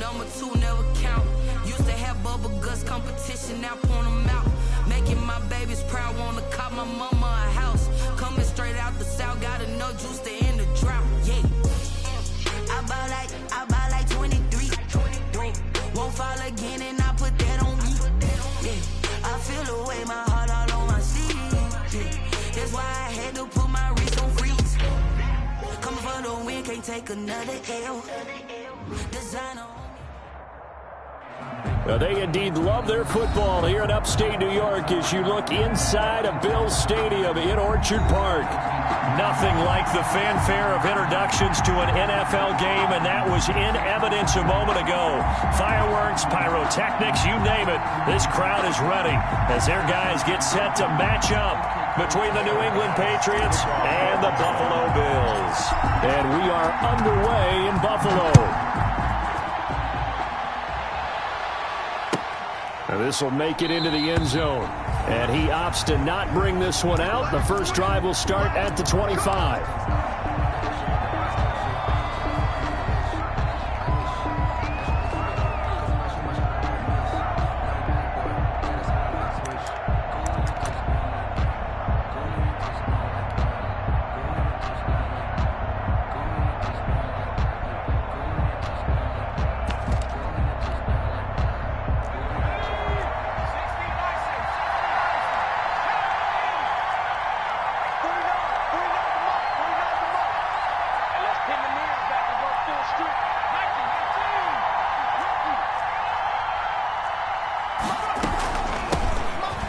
Number 2 never count. Used to have bubble guts competition, now point them out. Making my babies proud, wanna cop my mama a house. Coming straight out the south, got enough juice to end the drought. Yeah. I buy like 23. Won't fall again and I put that on me. Yeah. I feel the way, my heart all on my sleeve. Yeah. That's why I had to put my wrist on freeze. Coming for the win, can't take another L. Designer. Well, they indeed love their football here in upstate New York as you look inside of Bills Stadium in Orchard Park. Nothing like the fanfare of introductions to an NFL game, and that was in evidence a moment ago. Fireworks, pyrotechnics, you name it. This crowd is ready as their guys get set to match up between the New England Patriots and the Buffalo Bills. And we are underway in Buffalo. Now this will make it into the end zone. And he opts to not bring this one out. The first drive will start at the 25.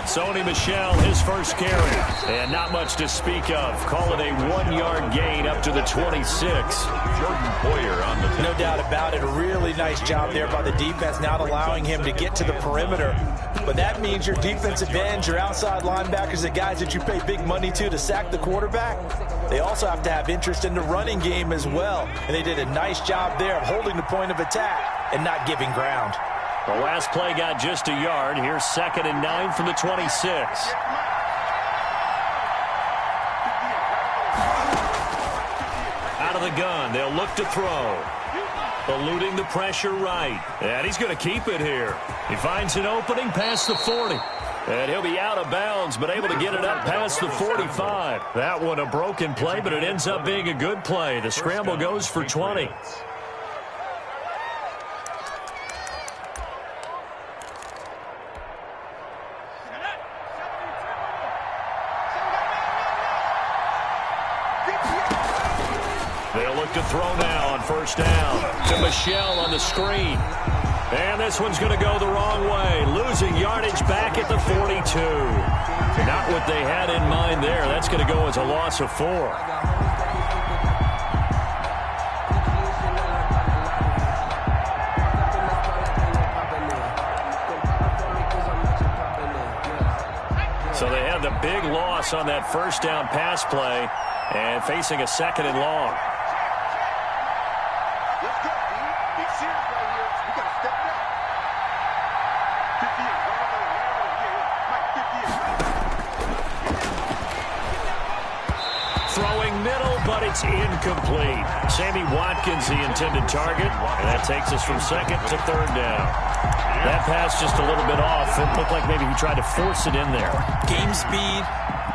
Sony Michel, his first carry, and not much to speak of. Call it a 1-yard gain up to the 26. Jordan Poyer on the no doubt about it. A really nice job there by the defense, not allowing him to get to the perimeter. But that means your defensive ends, your outside linebackers, the guys that you pay big money to sack the quarterback, they also have to have interest in the running game as well. And they did a nice job there of holding the point of attack and not giving ground. The last play got just a yard. Here's 2nd and 9 from the 26. Out of the gun, they'll look to throw. Eluding the pressure right. And he's going to keep it here. He finds an opening past the 40. And he'll be out of bounds, but able to get it up past the 45. That one a broken play, but it ends up being a good play. The scramble goes for 20. They'll look to throw now on first down to Michel on the screen. And this one's going to go the wrong way. Losing yardage back at the 42. Not what they had in mind there. That's going to go as a loss of 4. So they had the big loss on that first down pass play and facing a 2nd and long. Throwing middle, but it's incomplete. Sammy Watkins, the intended target, and that takes us from 2nd to 3rd down. That pass just a little bit off. It looked like maybe he tried to force it in there. Game speed,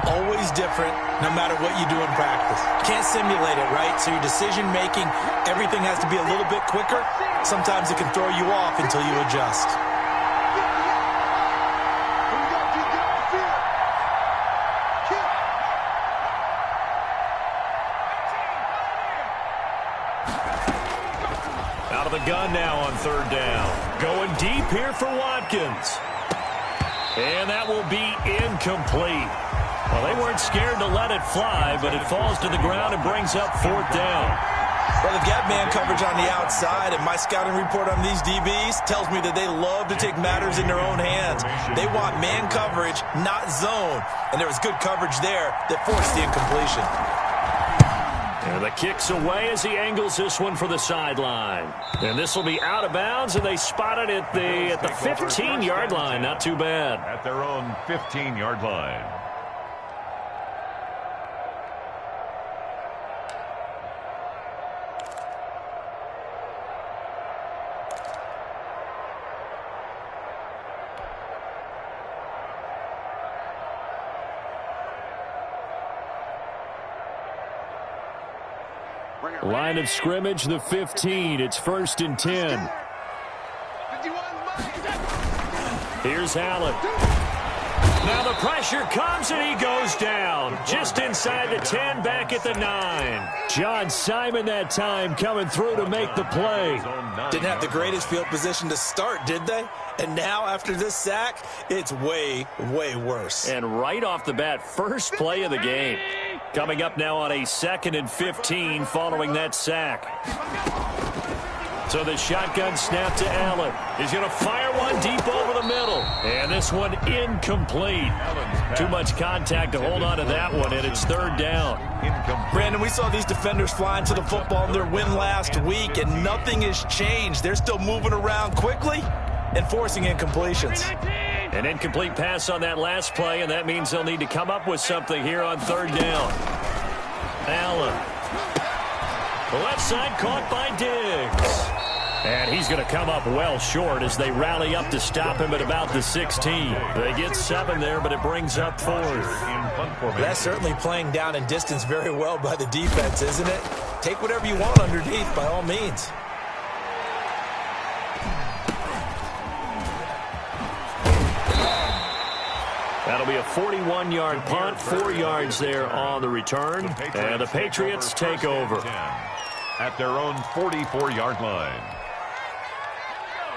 always different, no matter what you do in practice. Can't simulate it, right? So your decision-making, everything has to be a little bit quicker. Sometimes it can throw you off until you adjust. Out of the gun now on 3rd down. Going deep here for Watkins. And that will be incomplete. Well, they weren't scared to let it fly, but it falls to the ground and brings up 4th down. Well, they've got man coverage on the outside, and my scouting report on these DBs tells me that they love to take matters in their own hands. They want man coverage, not zone. And there was good coverage there that forced the incompletion. And the kick's away as he angles this one for the sideline. And this will be out of bounds, and they spot it at the 15-yard line. Not too bad. At their own 15-yard line. Line of scrimmage, the 15. It's 1st and 10. Here's Allen. Now the pressure comes and he goes down. Just inside the 10, back at the 9. John Simon that time coming through to make the play. Didn't have the greatest field position to start, did they? And now after this sack, it's way, way worse. And right off the bat, first play of the game. Coming up now on a 2nd and 15 following that sack. So the shotgun snap to Allen. He's going to fire one deep over the middle. And this one incomplete. Too much contact to hold on to that one, and it's 3rd down. Brandon, we saw these defenders flying to the football in their win last week, and nothing has changed. They're still moving around quickly and forcing incompletions. An incomplete pass on that last play, and that means they'll need to come up with something here on 3rd down. Allen. The left side caught by Diggs. And he's going to come up well short as they rally up to stop him at about the 16. They get 7 there, but it brings up 4th. That's certainly playing down in distance very well by the defense, isn't it? Take whatever you want underneath, by all means. That'll be a 41-yard punt, 4 yards there on the return. And the Patriots take over. At their own 44-yard line.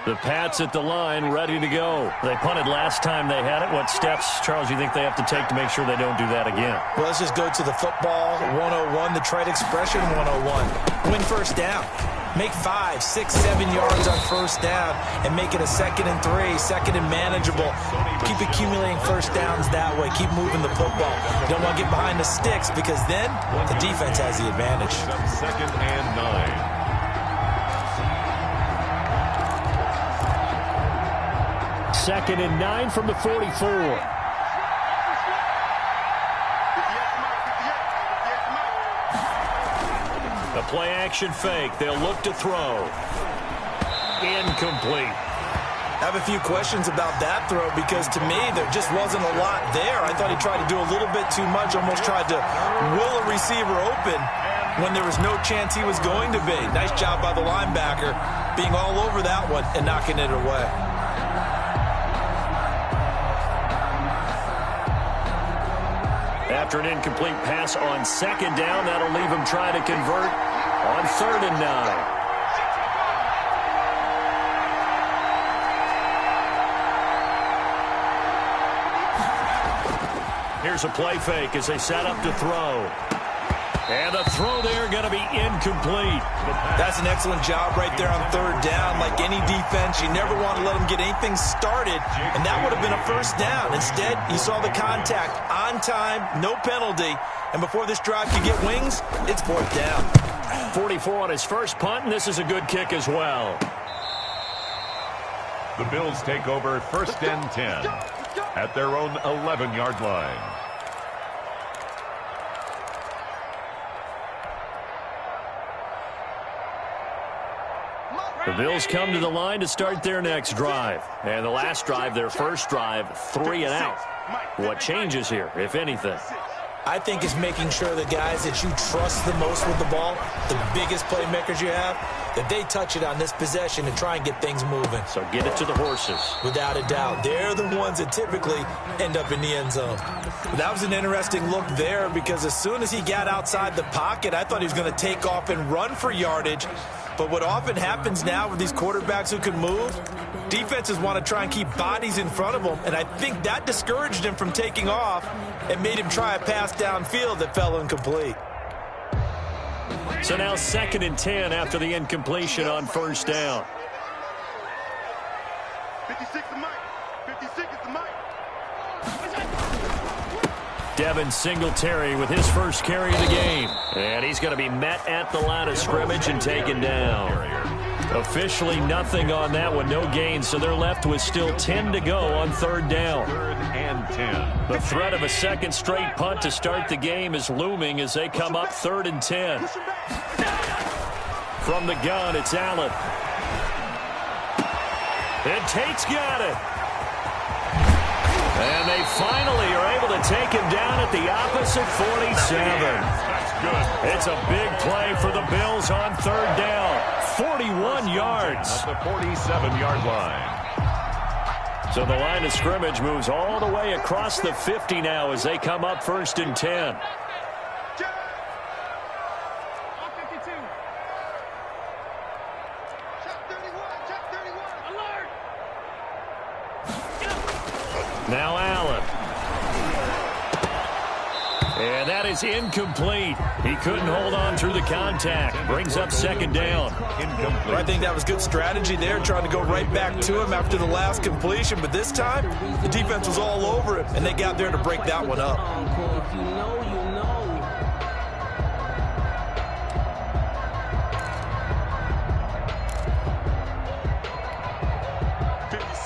The Pats at the line, ready to go. They punted last time they had it. What steps, Charles, do you think they have to take to make sure they don't do that again? Well, let's just go to the football 101, the trade expression 101. Win first down. Make 5, 6, 7 yards on first down and make it a 2nd and 3, 2nd and manageable. Keep accumulating first downs that way. Keep moving the football. You don't want to get behind the sticks because then the defense has the advantage. 2nd and 9. 2nd and 9 from the 44. A play action fake. They'll look to throw. Incomplete. I have a few questions about that throw because to me there just wasn't a lot there. I thought he tried to do a little bit too much, almost tried to will a receiver open when there was no chance he was going to be. Nice job by the linebacker being all over that one and knocking it away. After an incomplete pass on 2nd down, that'll leave him trying to convert on 3rd and 9. Here's a play fake as they set up to throw. And the throw there going to be incomplete. That's an excellent job right there on 3rd down. Like any defense, you never want to let them get anything started, and that would have been a first down. Instead, you saw the contact on time, no penalty, and before this drive could get wings, it's 4th down. 44 on his first punt, and this is a good kick as well. The Bills take over 1st and 10 at their own 11-yard line. The Bills come to the line to start their next drive. And the last drive, their first drive, 3 and out. What changes here, if anything? I think it's making sure the guys that you trust the most with the ball, the biggest playmakers you have, that they touch it on this possession and try and get things moving. So get it to the horses. Without a doubt. They're the ones that typically end up in the end zone. That was an interesting look there because as soon as he got outside the pocket, I thought he was going to take off and run for yardage. But what often happens now with these quarterbacks who can move, defenses want to try and keep bodies in front of them, and I think that discouraged him from taking off and made him try a pass downfield that fell incomplete. So now 2nd and 10 after the incompletion on first down. 56 is Mike. 56 is the Mike. Devin Singletary with his first carry of the game. And he's going to be met at the line of scrimmage and taken down. Officially nothing on that one, no gain, so they're left with still 10 to go on 3rd down. 3rd and 10. The threat of a second straight punt to start the game is looming as they come up 3rd and 10. From the gun, it's Allen. And Tate's got it. And they finally are able to take him down at the opposite 47. Good. It's a big play for the Bills on third down. 41 yards. At the 47-yard line. So the line of scrimmage moves all the way across the 50 now as they come up 1st and 10. Now Allen. And that is incomplete. He couldn't hold on through the contact. Brings up 2nd down. Incomplete. I think that was good strategy there, trying to go right back to him after the last completion. But this time, the defense was all over him, and they got there to break that one up.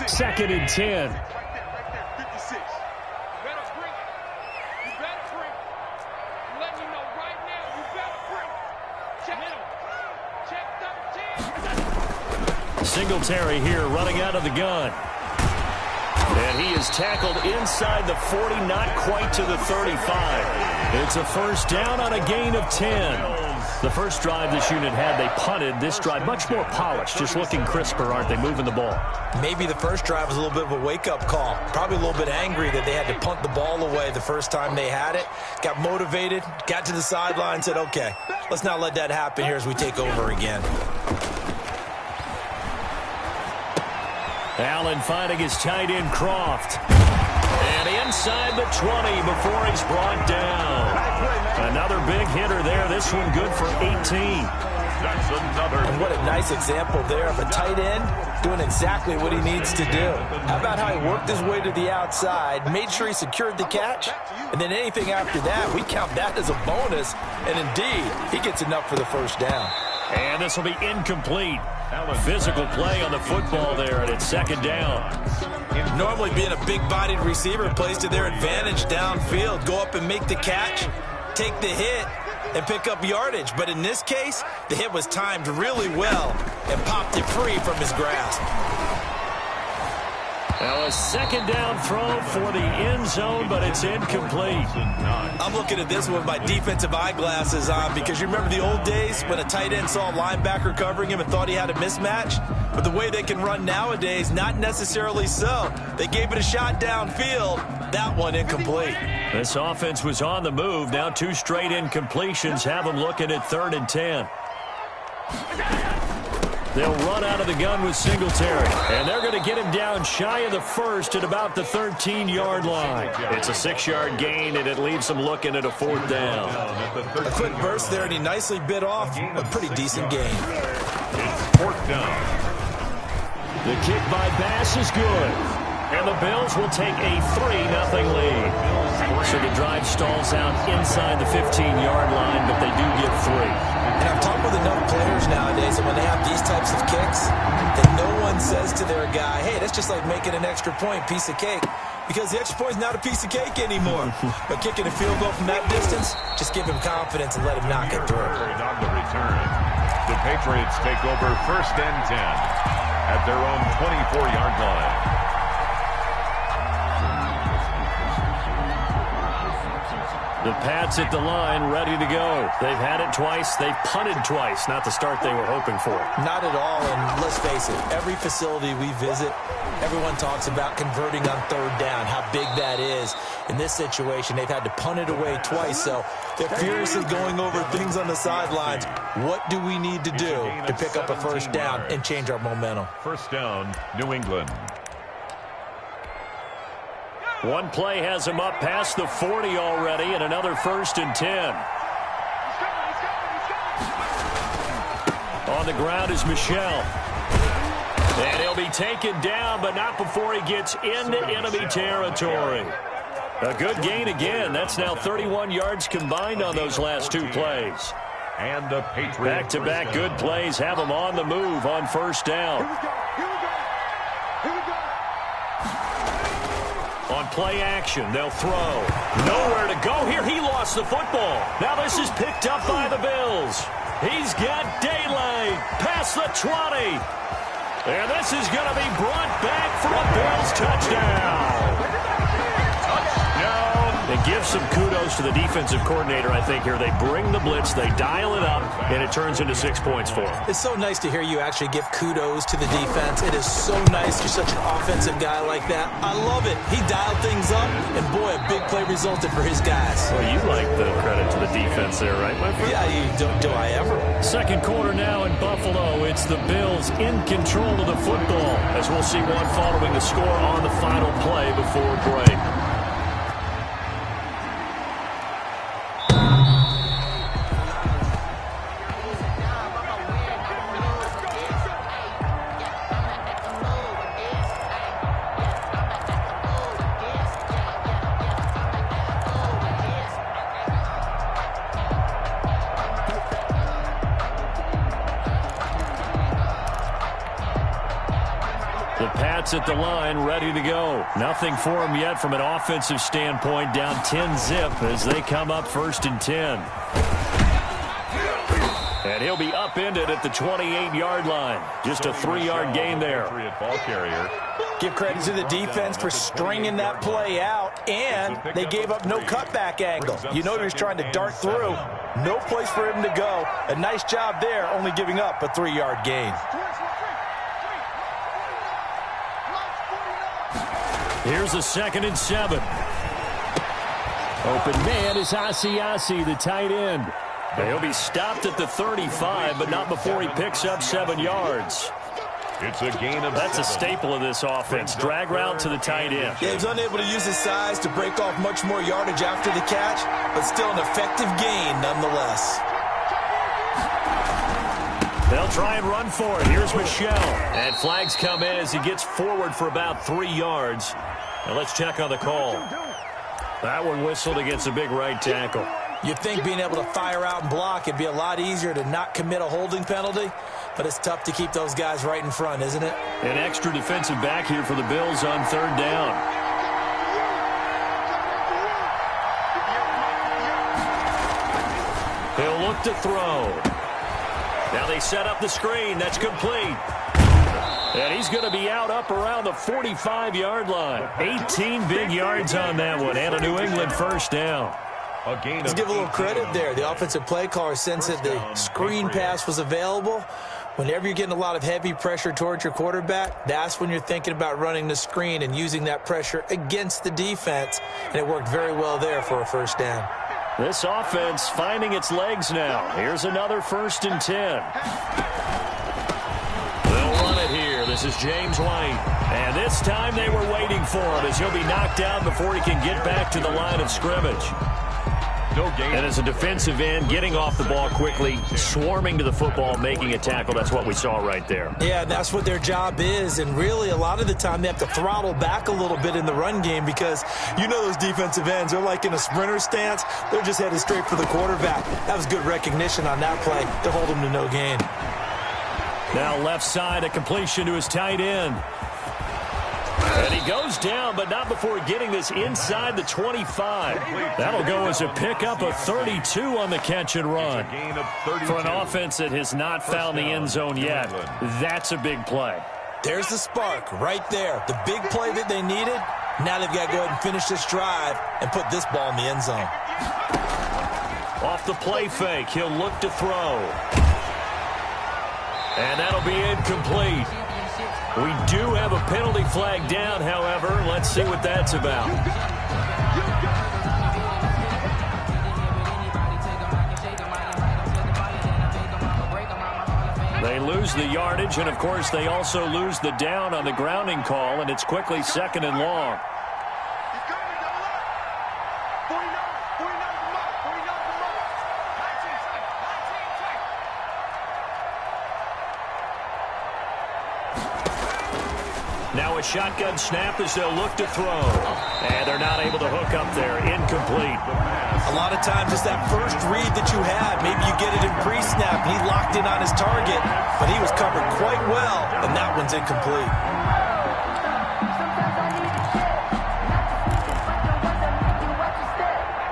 Second and 10. Singletary here running out of the gun. And he is tackled inside the 40, not quite to the 35. It's a first down on a gain of 10. The first drive this unit had, they punted. This drive, much more polished, just looking crisper, aren't they, moving the ball? Maybe the first drive was a little bit of a wake-up call. Probably a little bit angry that they had to punt the ball away the first time they had it. Got motivated, got to the sideline, said, okay, let's not let that happen here as we take over again. Allen finding his tight end, Croft. And inside the 20 before he's brought down. Another big hitter there. This one good for 18. That's another. And what a nice example there of a tight end doing exactly what he needs to do. How about how he worked his way to the outside, made sure he secured the catch, and then anything after that, we count that as a bonus. And indeed, he gets enough for the first down. And this will be incomplete. Physical play on the football there, and it's 2nd down. Normally being a big-bodied receiver plays to their advantage downfield. Go up and make the catch, take the hit, and pick up yardage. But in this case, the hit was timed really well and popped it free from his grasp. Now a 2nd down throw for the end zone, but it's incomplete. I'm looking at this with my defensive eyeglasses on because you remember the old days when a tight end saw a linebacker covering him and thought he had a mismatch? But the way they can run nowadays, not necessarily so. They gave it a shot downfield. That one incomplete. This offense was on the move. Now 2 straight incompletions have them looking at 3rd and 10. They'll run out of the gun with Singletary. And they're going to get him down shy of the first at about the 13-yard line. It's a 6-yard gain, and it leaves them looking at a 4th down. A quick burst there, and he nicely bit off a pretty decent gain. It's 4th down. The kick by Bass is good. And the Bills will take a 3-0 lead. So the drive stalls out inside the 15-yard line, but they do get 3. And I've talked with enough players nowadays that when they have these types of kicks, that no one says to their guy, hey, that's just like making an extra point, piece of cake. Because the extra point is not a piece of cake anymore. But kicking a field goal from that distance, just give him confidence and let him knock it through. On the return, the Patriots take over 1st and 10 at their own 24-yard line. The Pats at the line, ready to go. They've had it twice. They've punted twice. Not the start they were hoping for. Not at all, and let's face it, every facility we visit, everyone talks about converting on 3rd down, how big that is. In this situation, they've had to punt it away twice, so they're furiously going over things on the sidelines. What do we need to do to pick up a 1st down and change our momentum? 1st down, New England. One play has him up past the 40 already, and another 1st and 10. On the ground is Michel. And he'll be taken down, but not before he gets into enemy territory. A good gain again. That's now 31 yards combined on those last 2 plays. And the Patriots. Back-to-back good plays have him on the move on 1st down. On play action, they'll throw. Nowhere to go here. He lost the football. Now this is picked up by the Bills. He's got daylight past the 20. And this is going to be brought back for a Bills touchdown. Touchdown. And give some kudos to the defensive coordinator, I think, here. They bring the blitz, they dial it up, and it turns into 6 points for them. It's so nice to hear you actually give kudos to the defense. It is so nice. You're such an offensive guy like that. I love it. He dialed things up, and boy, a big play resulted for his guys. Well, you like the credit to the defense there, right, my friend? Yeah, do I ever? Second quarter now in Buffalo. It's the Bills in control of the football, as we'll see one following the score on the final play before break. The Pats at the line, ready to go. Nothing for them yet from an offensive standpoint, down 10-zip as they come up 1st and 10. And he'll be upended at the 28-yard line. Just a 3-yard gain there. Ball carrier. Give credit to the defense for stringing that play out, and they gave up no cutback angle. You know he was trying to dart through. No place for him to go. A nice job there, only giving up a 3-yard gain. Here's a 2nd and 7. Open man is Asiasi, the tight end. He'll be stopped at the 35, but not before he picks up 7 yards. It's a gain of That's 7. a staple of this offense. Drag route to the tight end. Yeah, he's unable to use his size to break off much more yardage after the catch, but still an effective gain nonetheless. They'll try and run for it. Here's Michelle. And flags come in as he gets forward for about 3 yards. Now let's check on the call. That one whistled against a big right tackle. You'd think being able to fire out and block, it'd be a lot easier to not commit a holding penalty, but it's tough to keep those guys right in front, isn't it? An extra defensive back here for the Bills on 3rd down. He'll look to throw. Now they set up the screen. That's complete. And he's going to be out up around the 45-yard line. 18 big yards on that one, and a New England 1st down. Let's give a little credit there. The offensive play caller sensed that the screen pass was available. Whenever you're getting a lot of heavy pressure towards your quarterback, that's when you're thinking about running the screen and using that pressure against the defense. And it worked very well there for a 1st down. This offense finding its legs now. Here's another 1st and 10. They'll run it here. This is James White. And this time they were waiting for him as he'll be knocked down before he can get back to the line of scrimmage. No gain. And as a defensive end, getting off the ball quickly, swarming to the football, making a tackle. That's what we saw right there. Yeah, that's what their job is. And really, a lot of the time, they have to throttle back a little bit in the run game because you know those defensive ends, they're like in a sprinter stance. They're just headed straight for the quarterback. That was good recognition on that play to hold him to no gain. Now left side, a completion to his tight end. And he goes down, but not before getting this inside the 25. That'll go as a pickup of 32 on the catch and run. For an offense that has not found the end zone yet, that's a big play. There's the spark right there. The big play that they needed. Now they've got to go ahead and finish this drive and put this ball in the end zone. Off the play fake, he'll look to throw. And that'll be incomplete. We do have a penalty flag down, however. Let's see what that's about. They lose the yardage, and, of course, they also lose the down on the grounding call, and it's quickly 2nd and long. Now a shotgun snap as they'll look to throw. And they're not able to hook up there. Incomplete. A lot of times it's that first read that you have. Maybe you get it in pre-snap, and he locked in on his target, but he was covered quite well, and that one's incomplete.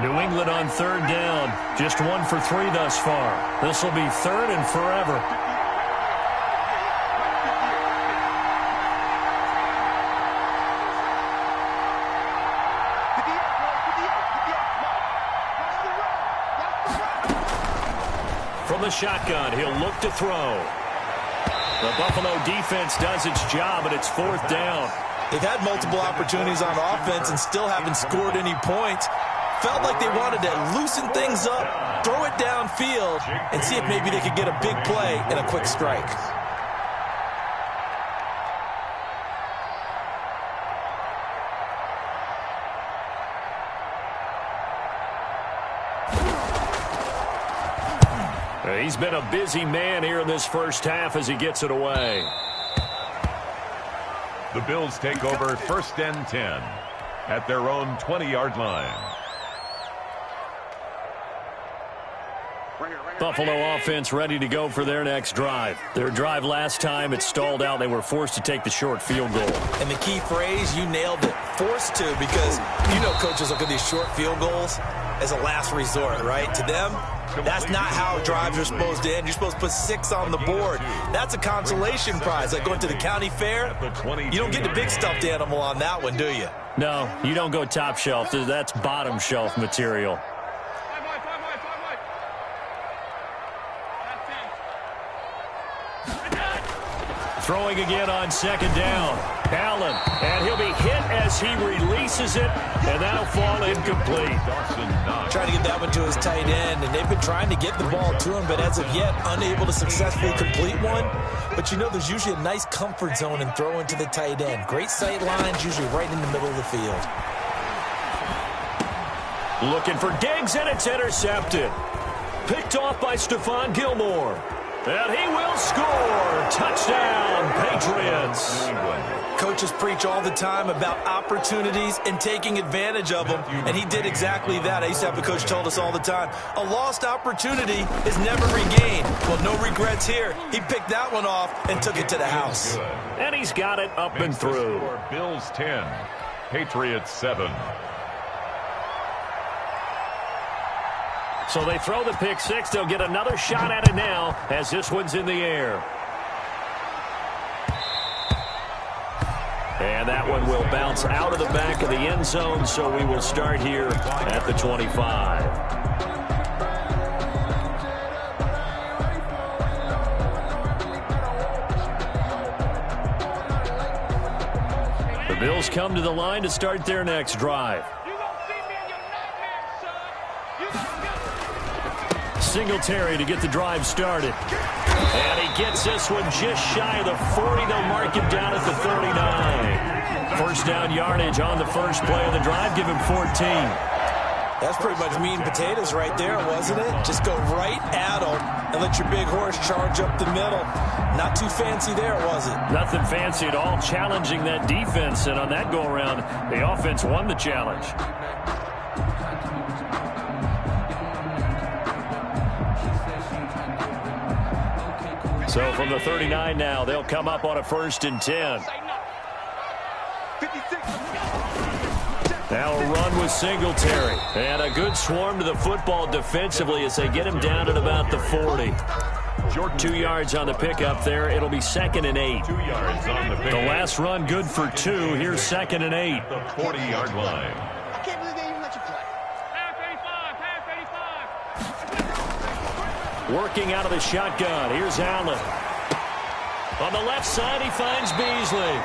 New England on 3rd down. Just 1 for 3 thus far. This will be 3rd and forever. the shotgun. He'll look to throw. The Buffalo defense does its job, and it's 4th down. They've had multiple opportunities on offense and still haven't scored any points. Felt like they wanted to loosen things up, throw it downfield, and see if maybe they could get a big play and a quick strike. He's been a busy man here in this first half as he gets it away. The Bills take over 1st and 10 at their own 20-yard line. Buffalo offense ready to go for their next drive. Their drive last time, it stalled out. They were forced to take the short field goal. And the key phrase, you nailed it, forced to, because you know coaches look at these short field goals as a last resort, right? To them, that's not how drives are supposed to end. You're supposed to put 6 on the board. That's a consolation prize, like going to the county fair. You don't get the big stuffed animal on that one, do you? No, you don't go top shelf. That's bottom shelf material. Throwing again on 2nd down. Allen, and he'll be hit as he releases it, and that'll fall incomplete. Trying to get that one to his tight end, and they've been trying to get the ball to him, but as of yet, unable to successfully complete one. But you know, there's usually a nice comfort zone in throwing to the tight end. Great sight lines, usually right in the middle of the field. Looking for Diggs, and it's intercepted. Picked off by Stephon Gilmore. And he will score. Touchdown, Patriots. Coaches preach all the time about opportunities and taking advantage of them, and he did exactly that. I used to have a coach told us all the time, a lost opportunity is never regained. Well, no regrets here. He picked that one off and took it to the house. And he's got it up and through. Bills 10, Patriots 7. So they throw the pick 6. They'll get another shot at it now as this one's in the air. And that one will bounce out of the back of the end zone, so we will start here at the 25. The Bills come to the line to start their next drive. Singletary to get the drive started. And he gets this one just shy of the 40. They'll mark him down at the 39. First down yardage on the first play of the drive. Give him 14. That's pretty much meat and potatoes right there, wasn't it? Just go right at them and let your big horse charge up the middle. Not too fancy there, was it? Nothing fancy at all. Challenging that defense. And on that go-around, the offense won the challenge. So from the 39 now, they'll come up on a 1st and 10. Now a run with Singletary. And a good swarm to the football defensively as they get him down at about the 40. 2 yards on the pickup there. It'll be 2nd and 8. 2 yards on the pickup. The last run good for 2. Here's 2nd and 8. The 40-yard line. I can't believe they even let you play. Working out of the shotgun. Here's Allen. On the left side, he finds Beasley.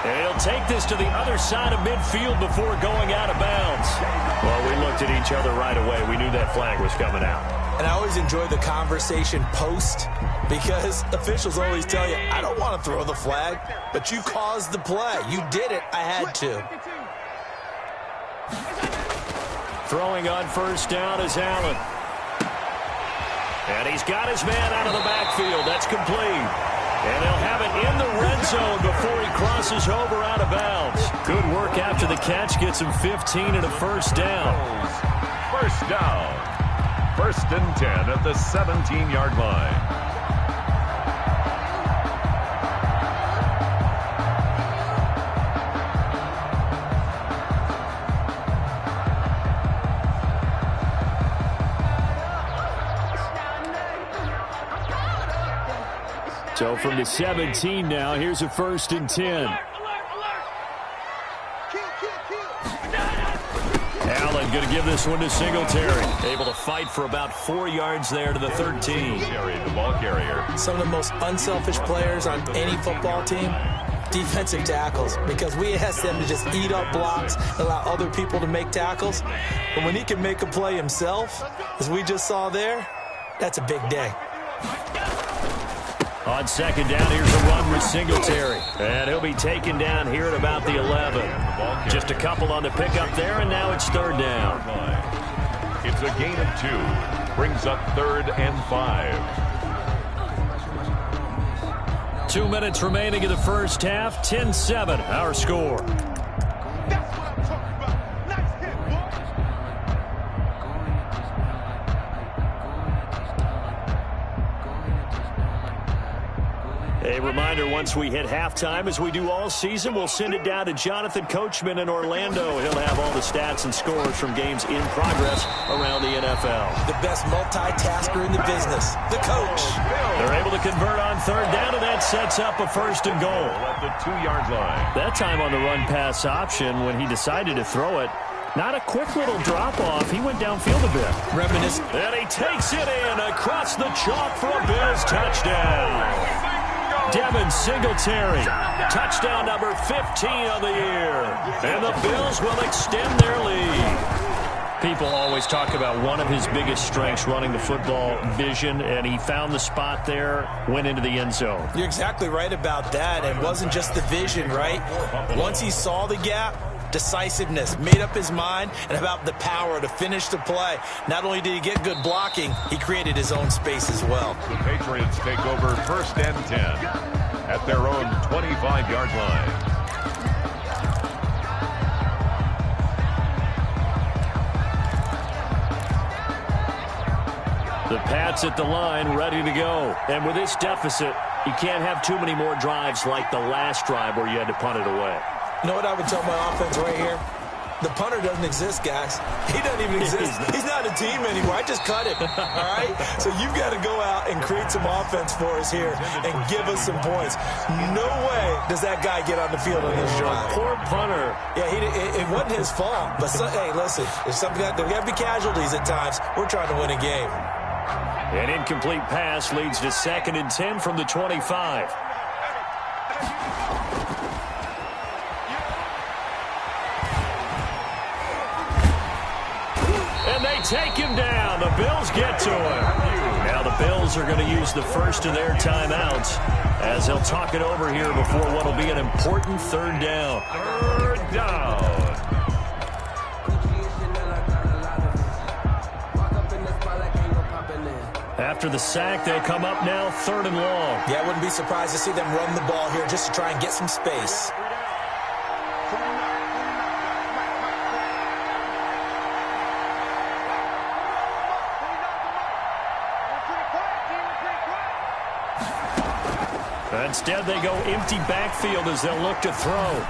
And he'll take this to the other side of midfield before going out of bounds. Well, we looked at each other right away. We knew that flag was coming out. And I always enjoy the conversation post because officials always tell you, I don't want to throw the flag, but you caused the play. You did it. I had to. Throwing on first down is Allen. And he's got his man out of the backfield. That's complete. And they'll have it in the red zone before he crosses over out of bounds. Good work after the catch. Gets him 15 and a first down. First down. 1st and 10 at the 17-yard line. So from the 17 now, here's a 1st and 10. Allen going to give this one to Singletary. Able to fight for about 4 yards there to the 13. The ball carrier. Some of the most unselfish players on any football team, defensive tackles, because we ask them to just eat up blocks, allow other people to make tackles. But when he can make a play himself, as we just saw there, that's a big day. On second down, here's a run with Singletary. And he'll be taken down here at about the 11. Just a couple on the pickup there, and now it's third down. It's a gain of 2. Brings up 3rd and 5. 2 minutes remaining in the first half. 10-7, our score. That's what I'm talking about. Nice hit, boy. A reminder, once we hit halftime, as we do all season, we'll send it down to Jonathan Coachman in Orlando. He'll have all the stats and scores from games in progress around the NFL. The best multitasker in the business, the coach. They're able to convert on third down, and that sets up a 1st and goal. At the 2-yard line. That time on the run-pass option, when he decided to throw it, not a quick little drop-off. He went downfield a bit. Reminiscent. And he takes it in across the chalk for a Bills touchdown. Devin Singletary, touchdown number 15 on the year. And the Bills will extend their lead. People always talk about one of his biggest strengths, running the football, vision, and he found the spot there, went into the end zone. You're exactly right about that. It wasn't just the vision, right? Once he saw the gap, decisiveness, made up his mind, and about the power to finish the play. Not only did he get good blocking, he created his own space as well. The Patriots take over 1st and 10 at their own 25-yard line. The Pats at the line, ready to go. And with this deficit, you can't have too many more drives like the last drive where you had to punt it away. You know what I would tell my offense right here? The punter doesn't exist, guys. He doesn't even exist. He's not a team anymore. I just cut him, all right? So you've got to go out and create some offense for us here and give us some points. No way does that guy get on the field on this drive. Poor punter. Yeah, it wasn't his fault. But, hey, listen, there's got to be casualties at times. We're trying to win a game. An incomplete pass leads to 2nd and 10 from the 25. And they take him down. The Bills get to him. Now the Bills are going to use the first of their timeouts as they'll talk it over here before what will be an important 3rd down. 3rd down. After the sack, they'll come up now 3rd and long. Yeah, I wouldn't be surprised to see them run the ball here just to try and get some space. Instead, they go empty backfield as they'll look to throw.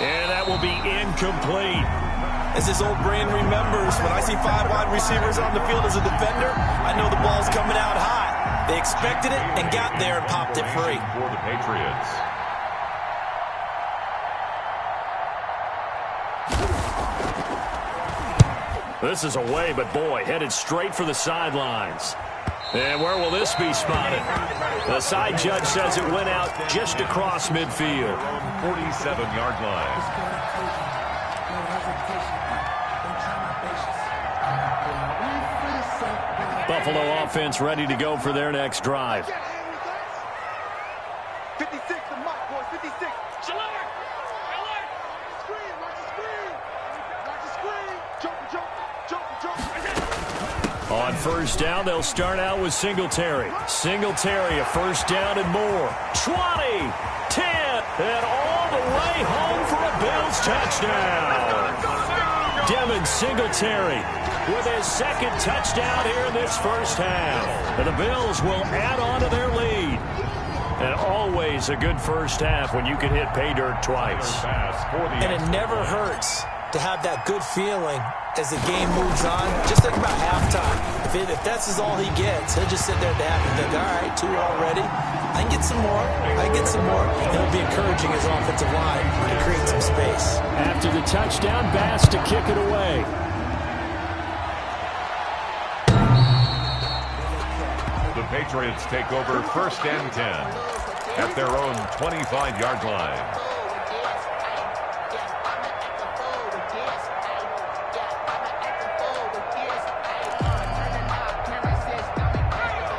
And that will be incomplete. As this old brain remembers, when I see 5 wide receivers on the field as a defender, I know the ball's coming out high. They expected it and got there and popped it free. For the Patriots. This is away, but boy, headed straight for the sidelines. And where will this be spotted? The side judge says it went out just across midfield. 47-yard line. Buffalo offense ready to go for their next drive. 56 to Mike, boys. 56. Alert! Alert! Screen, watch the screen. Watch the screen. Jump. On 1st down, they'll start out with Singletary. Singletary, a 1st down and more. 20, 10, and all the way home for a Bills touchdown. Devin Singletary with his 2nd touchdown here in this first half. And the Bills will add on to their lead. And always a good first half when you can hit pay dirt twice. And it never hurts to have that good feeling as the game moves on. Just think about halftime. If that's all he gets, he'll just sit there at the half and think, all right, 2 already. I can get some more. I can get some more. And it'll be encouraging his offensive line to create some space. After the touchdown, Bass to kick it away. The Patriots take over 1st and 10 at their own 25-yard line.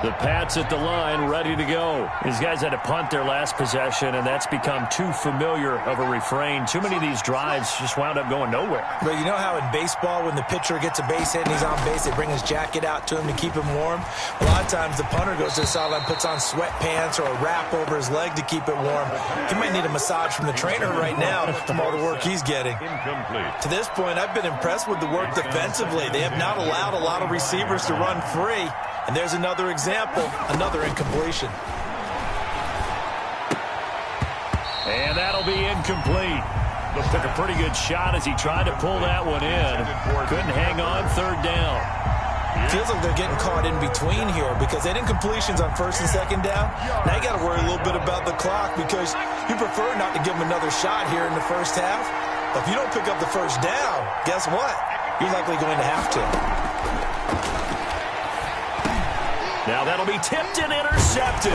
The Pats at the line, ready to go. These guys had to punt their last possession, and that's become too familiar of a refrain. Too many of these drives just wound up going nowhere. But you know how in baseball, when the pitcher gets a base hit and he's on base, they bring his jacket out to him to keep him warm? A lot of times the punter goes to the sideline, puts on sweatpants or a wrap over his leg to keep it warm. He might need a massage from the trainer right now from all the work he's getting. Incomplete. To this point, I've been impressed with the work defensively. They have not allowed a lot of receivers to run free. And there's another example, another incompletion. And that'll be incomplete. Took a pretty good shot as he tried to pull that one in. Couldn't hang on, 3rd down. Feels like they're getting caught in between here because they had incompletions on 1st and 2nd down. Now you got to worry a little bit about the clock because you prefer not to give them another shot here in the 1st half. But if you don't pick up the 1st down, guess what? You're likely going to have to. Now that'll be tipped and intercepted.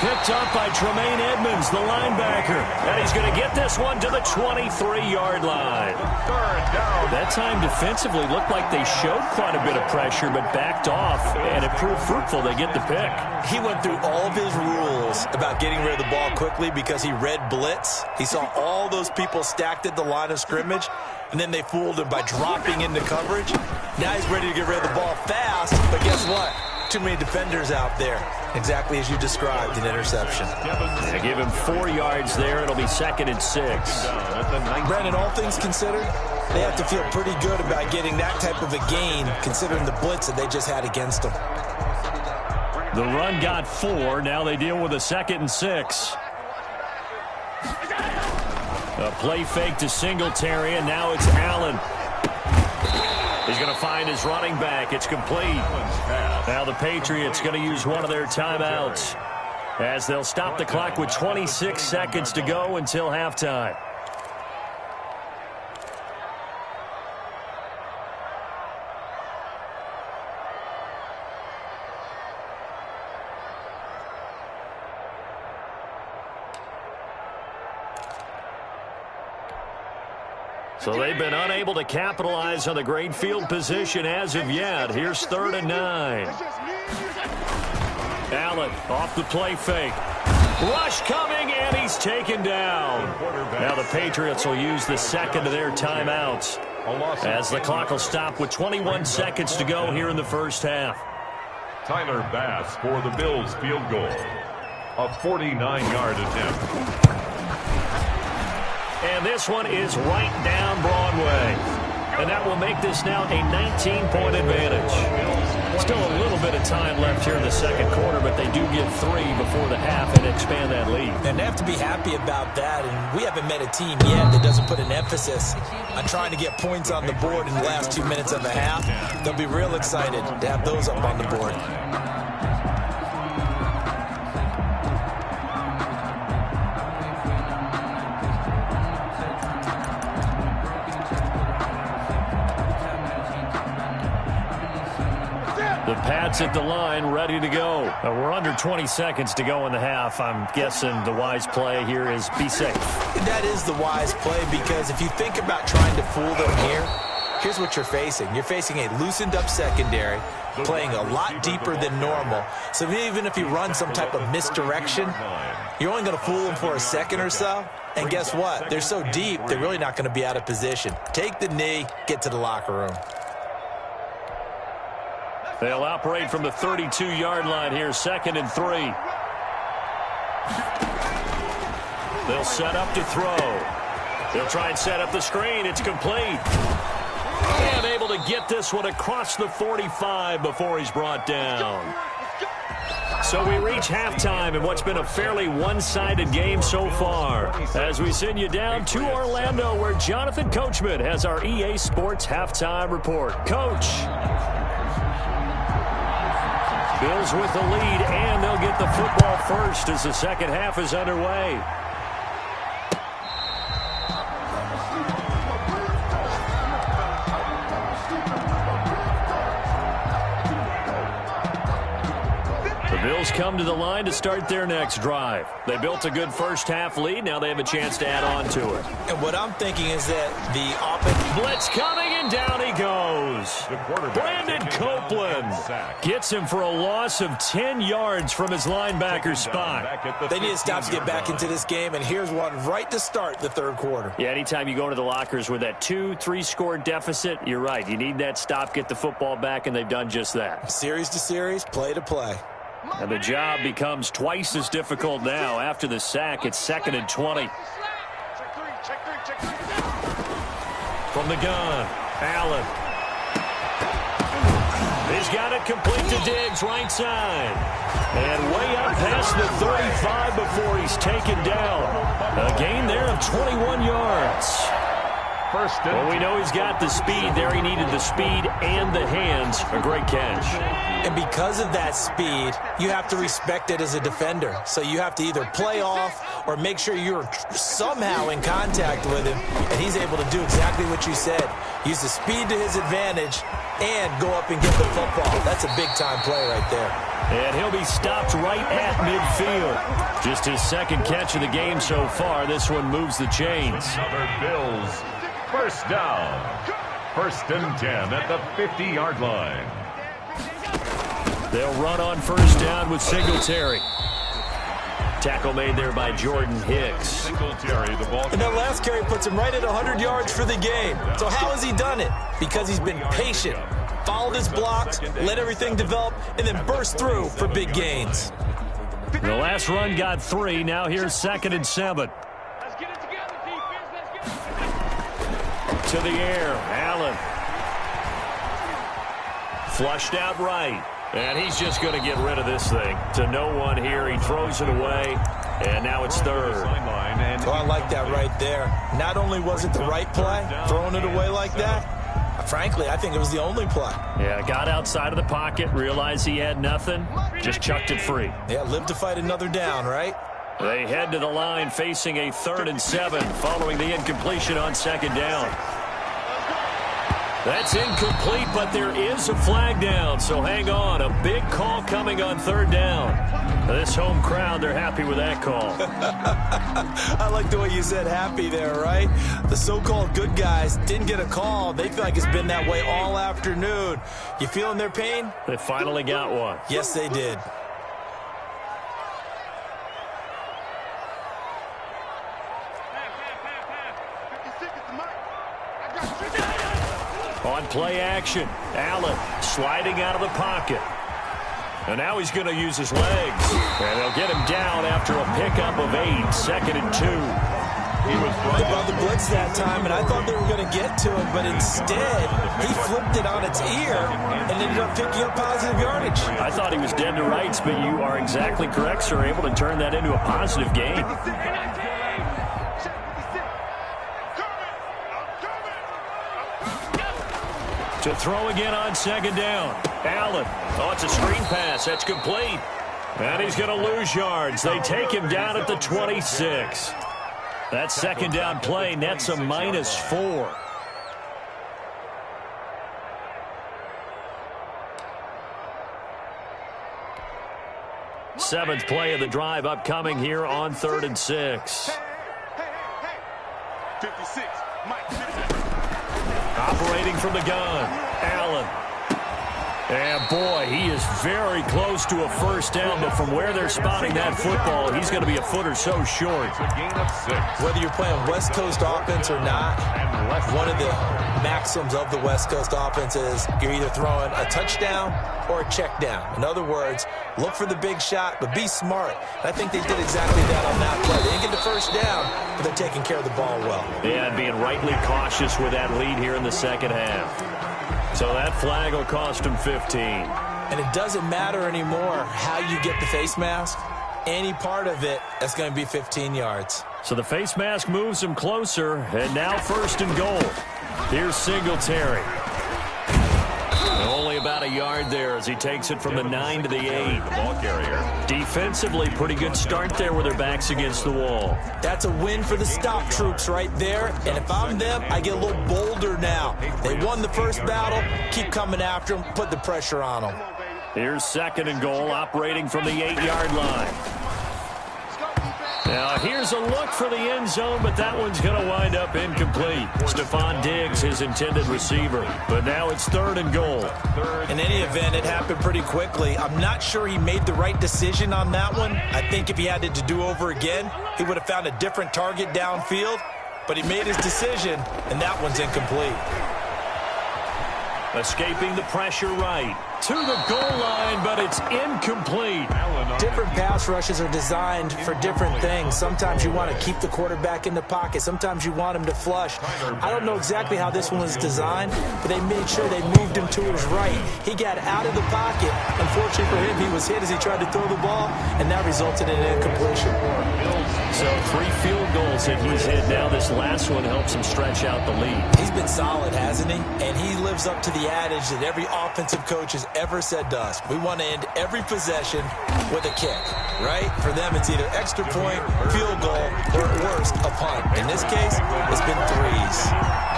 Picked up by Tremaine Edmonds, the linebacker. And he's going to get this one to the 23-yard line. 3rd down. That time defensively looked like they showed quite a bit of pressure but backed off, and it proved fruitful. They get the pick. He went through all of his rules about getting rid of the ball quickly because he read blitz. He saw all those people stacked at the line of scrimmage, and then they fooled him by dropping into coverage. Now he's ready to get rid of the ball fast, but guess what? Too many defenders out there. Exactly as you described, an interception. They give him 4 yards there. It'll be 2nd and 6. Brandon, all things considered, they have to feel pretty good about getting that type of a gain considering the blitz that they just had against them. The run got 4. Now they deal with a 2nd and 6. A play fake to Singletary, and now it's Allen. He's going to find his running back. It's complete. Now the Patriots going to use one of their timeouts as they'll stop the clock with 26 seconds to go until halftime. So they've been unable to capitalize on the great field position as of yet. Here's 3rd and 9. Allen off the play fake. Rush coming, and he's taken down. Now the Patriots will use the 2nd of their timeouts as the clock will stop with 21 seconds to go here in the 1st half. Tyler Bass for the Bills field goal. A 49-yard attempt. And this one is right down Broadway. And that will make this now a 19-point advantage. Still a little bit of time left here in the 2nd quarter, but they do get 3 before the half and expand that lead. And they have to be happy about that. And we haven't met a team yet that doesn't put an emphasis on trying to get points on the board in the last 2 minutes of a half. They'll be real excited to have those up on the board. The Pats at the line, ready to go. We're under 20 seconds to go in the half. I'm guessing the wise play here is be safe. That is the wise play because if you think about trying to fool them here, here's what you're facing. You're facing a loosened up secondary, playing a lot deeper than normal. So even if you run some type of misdirection, you're only going to fool them for a second or so. And guess what? They're so deep, they're really not going to be out of position. Take the knee, get to the locker room. They'll operate from the 32-yard line here, 2nd and 3. They'll set up to throw. They'll try and set up the screen. It's complete. And able to get this one across the 45 before he's brought down. So we reach halftime in what's been a fairly one-sided game so far. As we send you down to Orlando, where Jonathan Coachman has our EA Sports halftime report. Coach. Bills with the lead, and they'll get the football first as the second half is underway. Bills come to the line to start their next drive. They built a good first-half lead. Now they have a chance to add on to it. And what I'm thinking is that the offense... Blitz coming, and down he goes. Brandon Copeland gets him for a loss of 10 yards from his linebacker spot. They need to stop to get back into this game, and here's one right to start the third quarter. Yeah, anytime you go into the lockers with that 2-3 score deficit, you're right. You need that stop, get the football back, and they've done just that. Series to series, play to play. And the job becomes twice as difficult now. After the sack, it's 2nd and 20. From the gun, Allen. He's got it complete to Diggs, right side. And way up past the 35 before he's taken down. A gain there of 21 yards. Well, we know he's got the speed there. He needed the speed and the hands. A great catch. And because of that speed, you have to respect it as a defender. So you have to either play off or make sure you're somehow in contact with him. And he's able to do exactly what you said. Use the speed to his advantage and go up and get the football. That's a big-time play right there. And he'll be stopped right at midfield. Just his second catch of the game so far. This one moves the chains. Another Bills. First down. 1st and 10 at the 50-yard line. They'll run on first down with Singletary. Tackle made there by Jordan Hicks. Singletary, the ball. And that last carry puts him right at 100 yards for the game. So how has he done it? Because he's been patient, followed his blocks, let everything develop, and then burst through for big gains. The last run got 3. Now here's 2nd and 7. To the air, Allen. Flushed out right. And he's just going to get rid of this thing. To no one here. He throws it away. And now it's 3rd. Oh, I like that right there. Not only was it the right play, throwing it away like that, frankly, I think it was the only play. Yeah, got outside of the pocket, realized he had nothing, just chucked it free. Yeah, live to fight another down, right? They head to the line facing a 3rd and 7 following the incompletion on 2nd down. That's incomplete, but there is a flag down, so hang on. A big call coming on 3rd down. This home crowd, they're happy with that call. I like the way you said happy there, right? The so-called good guys didn't get a call. They feel like it's been that way all afternoon. You feeling their pain? They finally got one. Yes, they did. On play action, Allen sliding out of the pocket. And now he's going to use his legs. And they'll get him down after a pickup of 8, 2nd and 2. They brought the blitz that time, and I thought they were going to get to him, but instead, he flipped it on its ear and ended up picking up positive yardage. I thought he was dead to rights, but you are exactly correct, sir, able to turn that into a positive gain. To throw again on 2nd down. Allen. Oh, it's a screen pass. That's complete. And he's going to lose yards. They take him down at the 26. That 2nd down play nets a -4. Seventh play of the drive upcoming here on 3rd and 6. 56, Mike. Operating from the gun, Allen. And boy, he is very close to a first down, but from where they're spotting that football, he's going to be a foot or so short. It's a gain of 6. Whether you're playing West Coast offense or not, one of the maxims of the West Coast offense is you're either throwing a touchdown or a check down. In other words, look for the big shot, but be smart. I think they did exactly that on that play. They didn't get the first down, but they're taking care of the ball well. Yeah, and being rightly cautious with that lead here in the second half. So that flag will cost him 15. And it doesn't matter anymore how you get the face mask. Any part of it, that's going to be 15 yards. So the face mask moves him closer, and now 1st and goal. Here's Singletary. Only about a yard there as he takes it from the 9 to the 8. The ball carrier. Defensively, pretty good start there with their backs against the wall. That's a win for the stop troops right there. And if I'm them, I get a little bolder now. They won the first battle. Keep coming after them. Put the pressure on them. Here's 2nd and goal, operating from the 8-yard line. Now, here's a look for the end zone, but that one's going to wind up incomplete. Stephon Diggs, his intended receiver. But now it's 3rd and goal. In any event, it happened pretty quickly. I'm not sure he made the right decision on that one. I think if he had it to do over again, he would have found a different target downfield. But he made his decision, and that one's incomplete. Escaping the pressure right. To the goal line, but it's incomplete. Different pass rushes are designed for different things. Sometimes you want to keep the quarterback in the pocket. Sometimes you want him to flush. I don't know exactly how this one was designed, but they made sure they moved him to his right. He got out of the pocket. Unfortunately for him, he was hit as he tried to throw the ball, and that resulted in an incompletion. So 3 field goals that he's hit now. This last one helps him stretch out the lead. He's been solid, hasn't he? And he lives up to the adage that every offensive coach has ever said to us. We want to end every possession with a kick, right? For them, it's either extra point, field goal, or at worst, a punt. In this case, it's been 3s.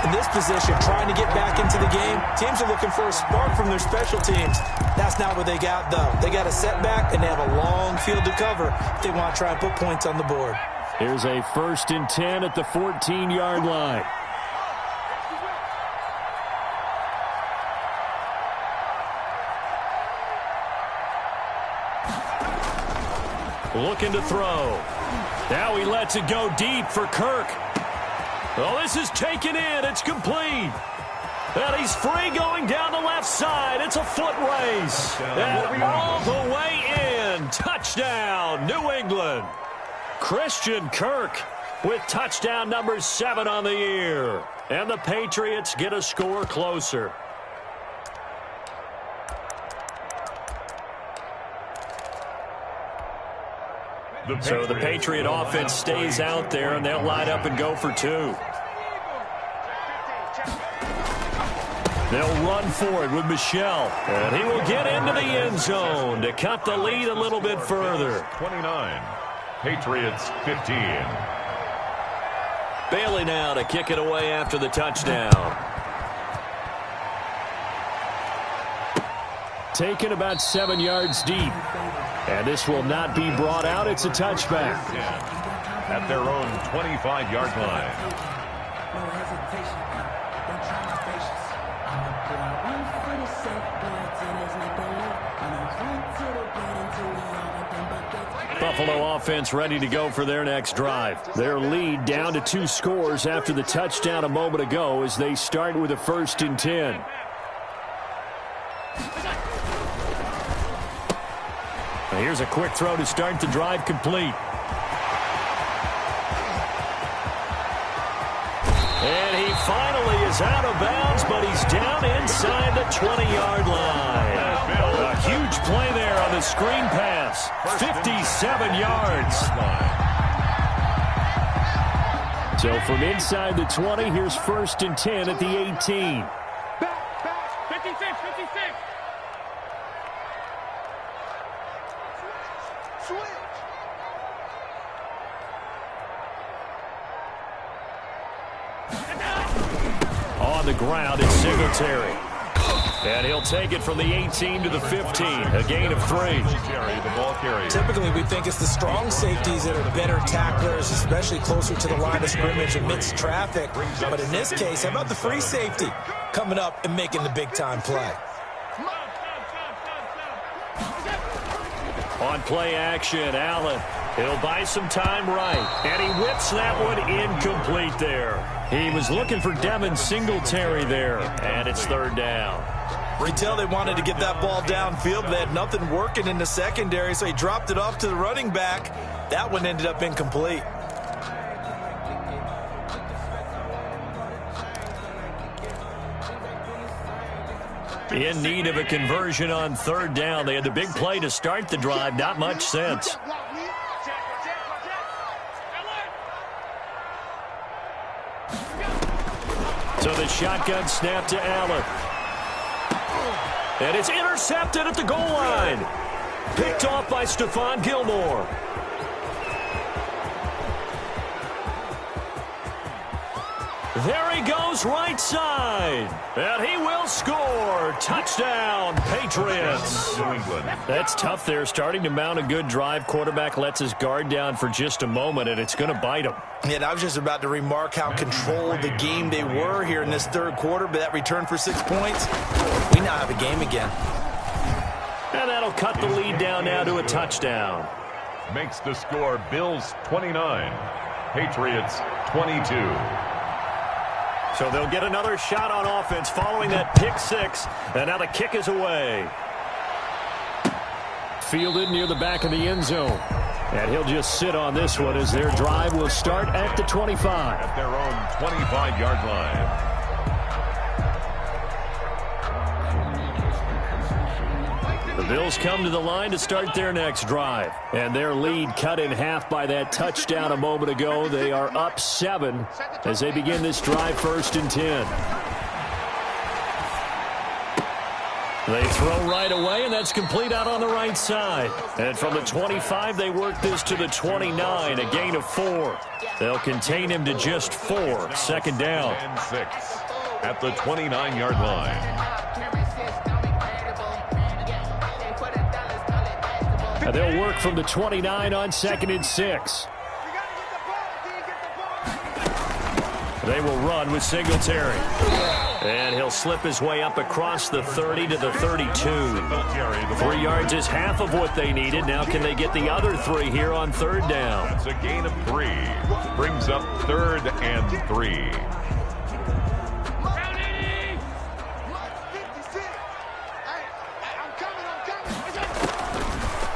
In this position, trying to get back into the game, teams are looking for a spark from their special teams. That's not what they got, though. They got a setback, and they have a long field to cover if they want to try and put points on the board. Here's a 1st and 10 at the 14-yard line. Looking to throw. Now he lets it go deep for Kirk. Oh, this is taken in. It's complete. And he's free going down the left side. It's a foot race. And all the way in. Touchdown, New England. Christian Kirk with touchdown number 7 on the year. And the Patriots get a score closer. So the Patriot offense stays out there, and they'll line up and go for 2. They'll run for it with Michel. And he will get into the end zone to cut the lead a little bit further. 29. Patriots 15. Bailey now to kick it away after the touchdown. Taken about 7 yards deep. And this will not be brought out. It's a touchback. At their own 25-yard line. Buffalo offense ready to go for their next drive. Their lead down to 2 scores after the touchdown a moment ago as they start with a 1st and 10. Here's a quick throw to start the drive complete. And he finally is out of bounds, but he's down inside the 20-yard line. A huge play there on the screen pass. 57 yards. So from inside the 20, here's 1st and 10 at the 18. Back, 56, 56. Switch. On the ground, it's Singletary. And he'll take it from the 18 to the 15, a gain of 3. The ball carrier. Typically, we think it's the strong safeties that are better tacklers, especially closer to the line of scrimmage amidst traffic. But in this case, how about the free safety coming up and making the big-time play? On play action, Allen. He'll buy some time right. And he whips that one incomplete there. He was looking for Devin Singletary there. And it's 3rd down. You tell they wanted to get that ball downfield, but they had nothing working in the secondary, so he dropped it off to the running back. That one ended up incomplete. In need of a conversion on third down. They had the big play to start the drive. Not much sense. So the shotgun snap to Allen. And it's intercepted at the goal line. Picked off by Stephon Gilmore. There he goes, right side. And he will score. Touchdown, Patriots. New England. That's tough there. Starting to mount a good drive. Quarterback lets his guard down for just a moment, and it's going to bite him. And I was just about to remark how controlled the game they were here in this third quarter, but that return for 6 points, we now have a game again. And that'll cut the lead down now to a touchdown. Makes the score Bills 29, Patriots 22. So they'll get another shot on offense following that pick six. And now the kick is away. Fielded near the back of the end zone. And he'll just sit on this one as their drive will start at the 25. At their own 25-yard line. The Bills come to the line to start their next drive. And their lead cut in half by that touchdown a moment ago. They are up 7 as they begin this drive, 1st and 10. They throw right away, and that's complete out on the right side. And from the 25, they work this to the 29, a gain of 4. They'll contain him to just 4, 2nd down. And 6 at the 29-yard line. And they'll work from the 29 on 2nd and 6. They will run with Singletary. And he'll slip his way up across the 30 to the 32. 3 yards is half of what they needed. Now can they get the other 3 here on 3rd down? That's a gain of 3. Brings up 3rd and 3.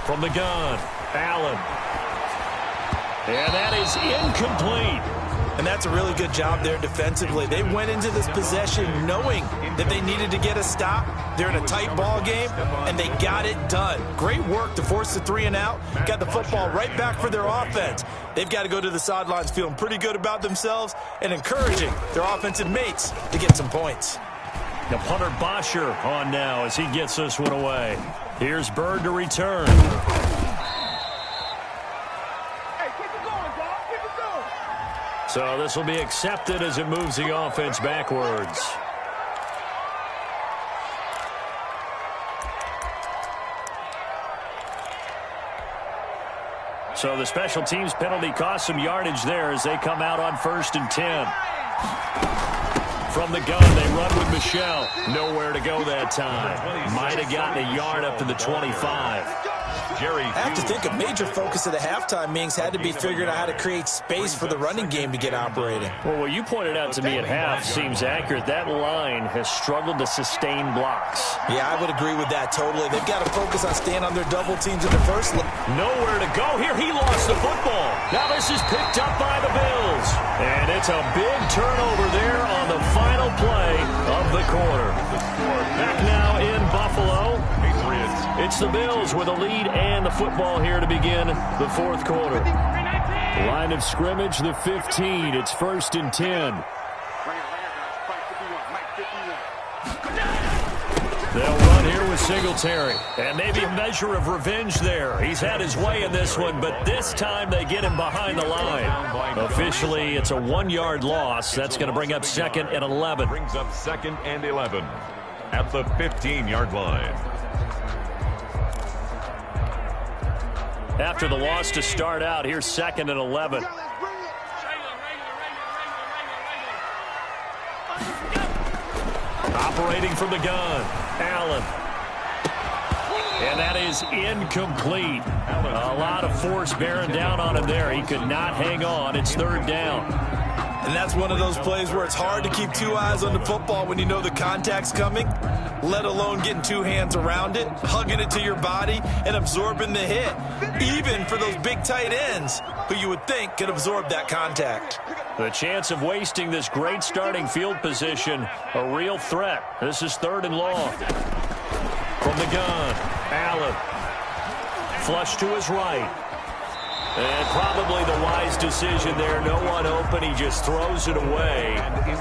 From the gun, Allen. And that is incomplete. And that's a really good job there defensively. They went into this possession knowing that they needed to get a stop. They're in a tight ball game, and they got it done. Great work to force the 3 and out. Got the football right back for their offense. They've got to go to the sidelines feeling pretty good about themselves and encouraging their offensive mates to get some points. The punter Bosher on now as he gets this one away. Here's Bird to return. So this will be accepted as it moves the offense backwards. So the special teams penalty cost some yardage there as they come out on 1st and 10. From the gun, they run with Michelle. Nowhere to go that time. Might have gotten a yard up to the 25. I have to think a major focus of the halftime meetings had to be figuring out how to create space for the running game to get operating. Well, what you pointed out to me at half seems accurate. That line has struggled to sustain blocks. Yeah, I would agree with that totally. They've got to focus on staying on their double teams in the first look. Nowhere to go here. He lost the football. Now this is picked up by the Bills. And it's a big turnover there on the final play of the quarter. Back now in Buffalo. It's the Bills with a lead and the football here to begin the 4th quarter. Line of scrimmage, the 15. It's 1st and 10. They'll run here with Singletary. And maybe a measure of revenge there. He's had his way in this one, but this time they get him behind the line. Officially, it's a 1-yard loss. That's going to bring up 2nd and 11. Brings up 2nd and 11 at the 15-yard line. After the loss to start out, here's 2nd and 11. Operating from the gun, Allen. And that is incomplete. A lot of force bearing down on him there. He could not hang on. It's 3rd down. And that's one of those plays where it's hard to keep 2 eyes on the football when you know the contact's coming. let alone getting two hands around it, hugging it to your body, and absorbing the hit, even for those big tight ends who you would think could absorb that contact. The chance of wasting this great starting field position, a real threat. This is 3rd and long. From the gun, Allen. Flush to his right. And probably the wise decision there. No one open. He just throws it away.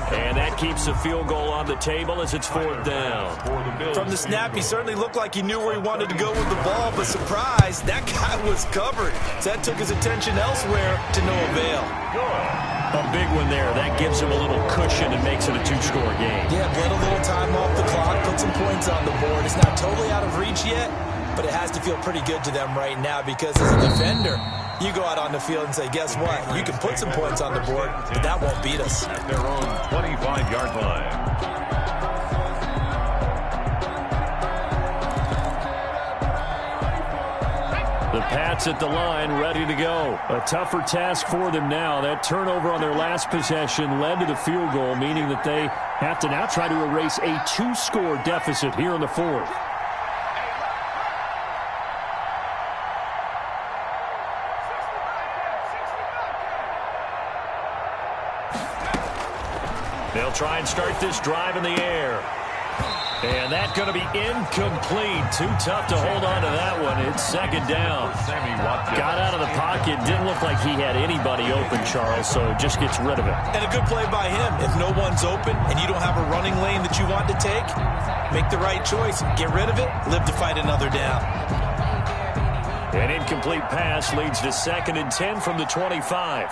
And that keeps the field goal on the table as it's 4th down. From the snap, he certainly looked like he knew where he wanted to go with the ball, but surprise, that guy was covered. So that took his attention elsewhere to no avail. A big one there. That gives him a little cushion and makes it a 2-score game. Yeah, let a little time off the clock, put some points on the board. It's not totally out of reach yet, but it has to feel pretty good to them right now because as a defender, you go out on the field and say, guess what? You can put some points on the board, but that won't beat us. At their own 25-yard line. The Pats at the line, ready to go. A tougher task for them now. That turnover on their last possession led to the field goal, meaning that they have to now try to erase a 2-score deficit here in the 4th. They'll try and start this drive in the air. And that's going to be incomplete. Too tough to hold on to that one. It's 2nd down. Got out of the pocket. Didn't look like he had anybody open, Charles, so just gets rid of it. And a good play by him. If no one's open and you don't have a running lane that you want to take, make the right choice. Get rid of it. Live to fight another down. An incomplete pass leads to 2nd and 10 from the 25.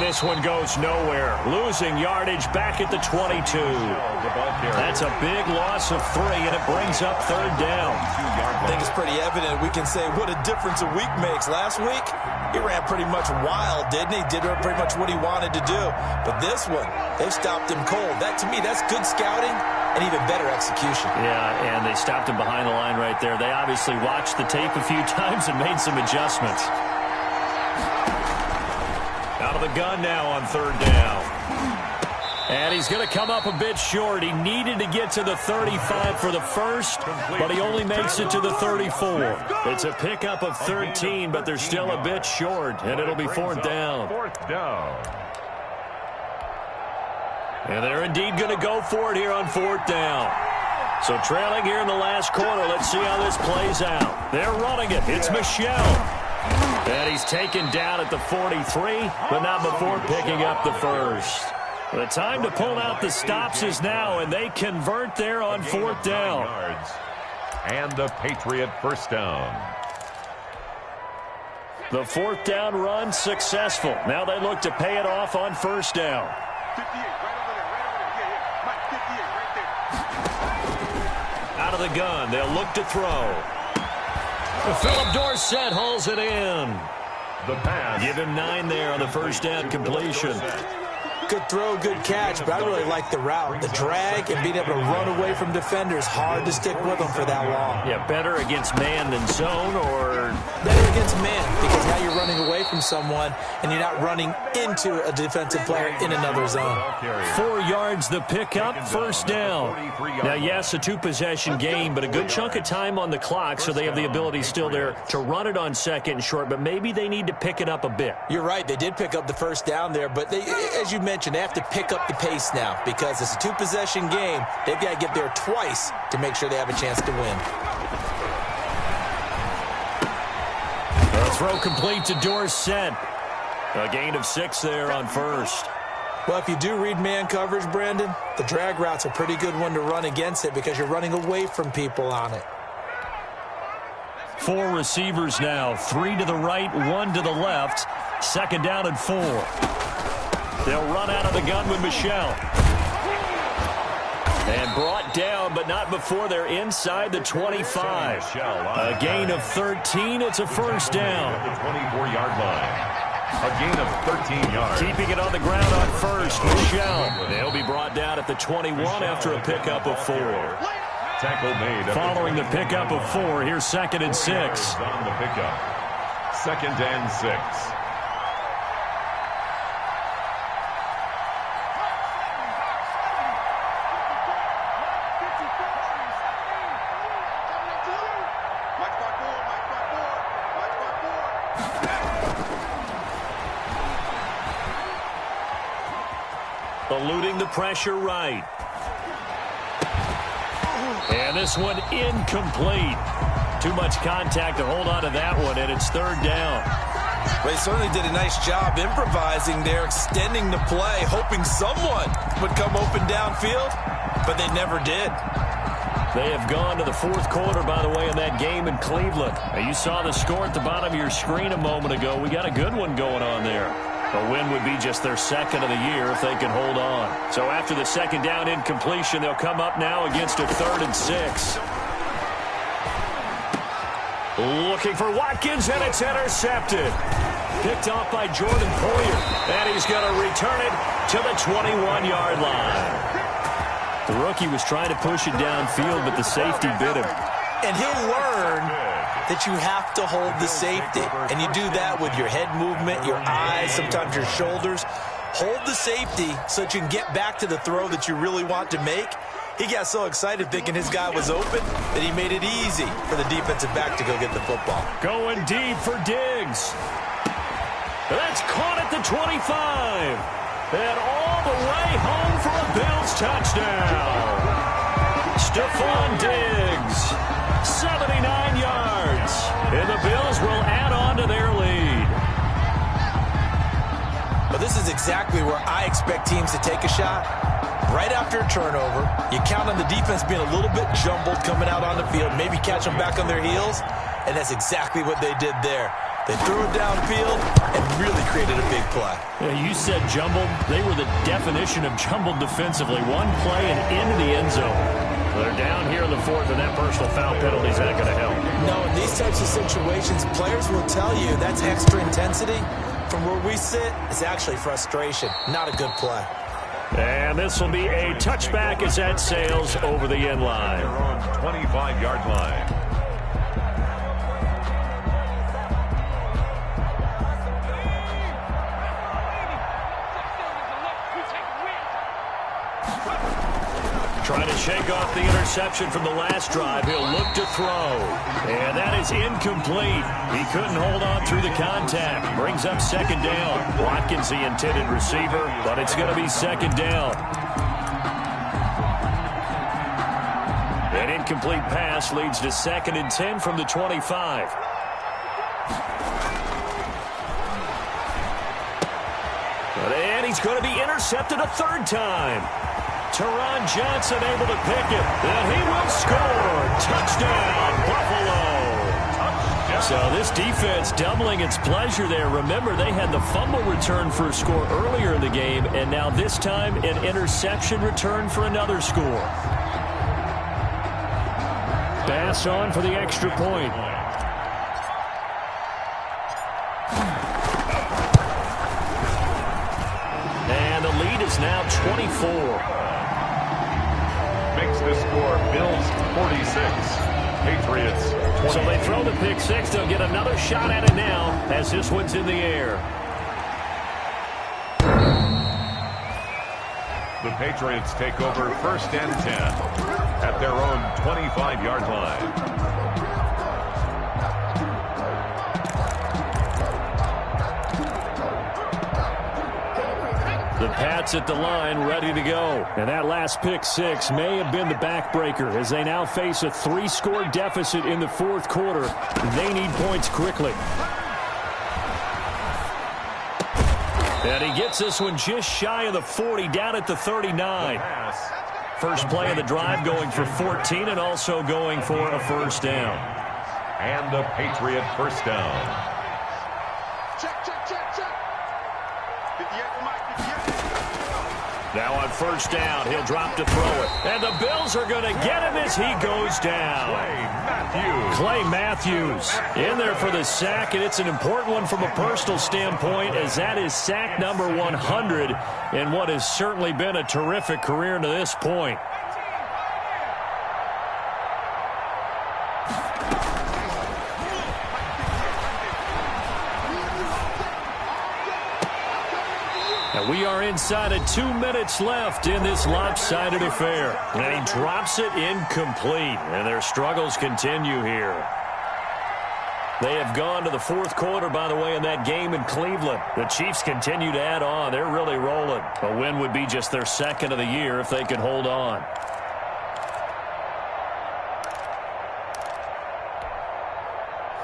This one goes nowhere. Losing yardage back at the 22. That's a big loss of 3, and it brings up 3rd down. I think it's pretty evident. We can say what a difference a week makes. Last week, he ran pretty much wild, didn't he? Did pretty much what he wanted to do. But this one, they've stopped him cold. That, to me, that's good scouting and even better execution. Yeah, and they stopped him behind the line right there. They obviously watched the tape a few times and made some adjustments. Out of the gun now on 3rd down. And he's going to come up a bit short. He needed to get to the 35 for the first, but he only makes it to the 34. It's a pickup of 13, but they're still a bit short, and it'll be 4th down. 4th down. And they're indeed going to go for it here on 4th down. So trailing here in the last quarter, let's see how this plays out. They're running it. It's Michel. And he's taken down at the 43, but not before picking up the first. The time to pull out the stops is now, and they convert there on 4th down. And the Patriot 1st down. The 4th down run successful. Now they look to pay it off on 1st down. 58, right over there, Mike, 58, right there. Out of the gun, they'll look to throw. Philip Dorsett hauls it in. The pass. Give him 9 there on the 1st down completion. Good throw, good catch, but I really like the route. The drag and being able to run away from defenders, hard to stick with them for that long. Yeah, better against man than zone, or? Better against man, because now you're running away from someone and you're not running into a defensive player in another zone. 4 yards the pickup, 1st down. Now, yes, a 2-possession game, but a good chunk of time on the clock, so they have the ability still there to run it on 2nd and short, but maybe they need to pick it up a bit. You're right, they did pick up the 1st down there, but they, as you mentioned, they have to pick up the pace now because it's a 2-possession game. They've got to get there twice to make sure they have a chance to win. The throw complete to Dorsett. A gain of 6 there on 1st. Well, if you do read man coverage, Brandon, the drag route's a pretty good one to run against it because you're running away from people on it. 4 receivers now, 3 to the right, 1 to the left. 2nd down and 4. They'll run out of the gun with Michel. And brought down, but not before they're inside the 25. A gain of 13. It's a 1st down. The 24-yard line. A gain of 13 yards. Keeping it on the ground on 1st, Michel. They'll be brought down at the 21 after a pickup of 4. Tackle made. Following the pickup of 4, here's 2nd and 6. On the pickup. 2nd and 6. Eluding the pressure right. And this one incomplete. Too much contact to hold on to that one, and it's 3rd down. Well, he certainly did a nice job improvising there, extending the play, hoping someone would come open downfield, but they never did. They have gone to the 4th quarter, by the way, in that game in Cleveland. Now, you saw the score at the bottom of your screen a moment ago. We got a good one going on there. A win would be just their 2nd of the year if they can hold on. So after the 2nd down incompletion, they'll come up now against a 3rd and 6. Looking for Watkins, and it's intercepted. Picked off by Jordan Poyer, and he's going to return it to the 21-yard line. The rookie was trying to push it downfield, but the safety bit him. And he'll learn that you have to hold the safety. And you do that with your head movement, your eyes, sometimes your shoulders. Hold the safety so that you can get back to the throw that you really want to make. He got so excited thinking his guy was open that he made it easy for the defensive back to go get the football. Going deep for Diggs. That's caught at the 25. And all the way home for a Bills touchdown. Stephon Diggs, 79 yards. And the Bills will add on to their lead. But this is exactly where I expect teams to take a shot. Right after a turnover, you count on the defense being a little bit jumbled coming out on the field, maybe catch them back on their heels, and that's exactly what they did there. They threw it downfield and really created a big play. Yeah, you said jumbled. They were the definition of jumbled defensively. One play and into the end zone. They're down here in the 4th, and that personal foul penalty is not going to help. No, in these types of situations, players will tell you that's extra intensity. From where we sit, it's actually frustration. Not a good play. And this will be a touchback as that sails over the end line. Their own 25-yard line. Trying to shake off the interception from the last drive. He'll look to throw. And that is incomplete. He couldn't hold on through the contact. Brings up 2nd down. Watkins the intended receiver, but it's going to be 2nd down. An incomplete pass leads to 2nd and 10 from the 25. And he's going to be intercepted a 3rd time. Teron Johnson able to pick it, and he will score. Touchdown, Buffalo. Touchdown. So this defense doubling its pleasure there. Remember, they had the fumble return for a score earlier in the game, and now this time an interception return for another score. Pass on for the extra point. And the lead is now 24. Makes the score Bills 46, Patriots 20. So they throw the pick 6. They'll get another shot at it now as this one's in the air. The Patriots take over 1st and 10 at their own 25-yard line. The Pats at the line, ready to go. And that last pick 6 may have been the backbreaker as they now face a 3-score deficit in the 4th quarter. They need points quickly. And he gets this one just shy of the 40, down at the 39. First play of the drive going for 14 and also going for a 1st down. And a Patriot 1st down. Now on 1st down, he'll drop to throw it. And the Bills are going to get him as he goes down. Clay Matthews in there for the sack, and it's an important one from a personal standpoint as that is sack number 100 in what has certainly been a terrific career to this point. We are inside of 2 minutes left in this lopsided affair. And he drops it incomplete. And their struggles continue here. They have gone to the fourth quarter, by the way, in that game in Cleveland. The Chiefs continue to add on. They're really rolling. A win would be just their second of the year if they could hold on.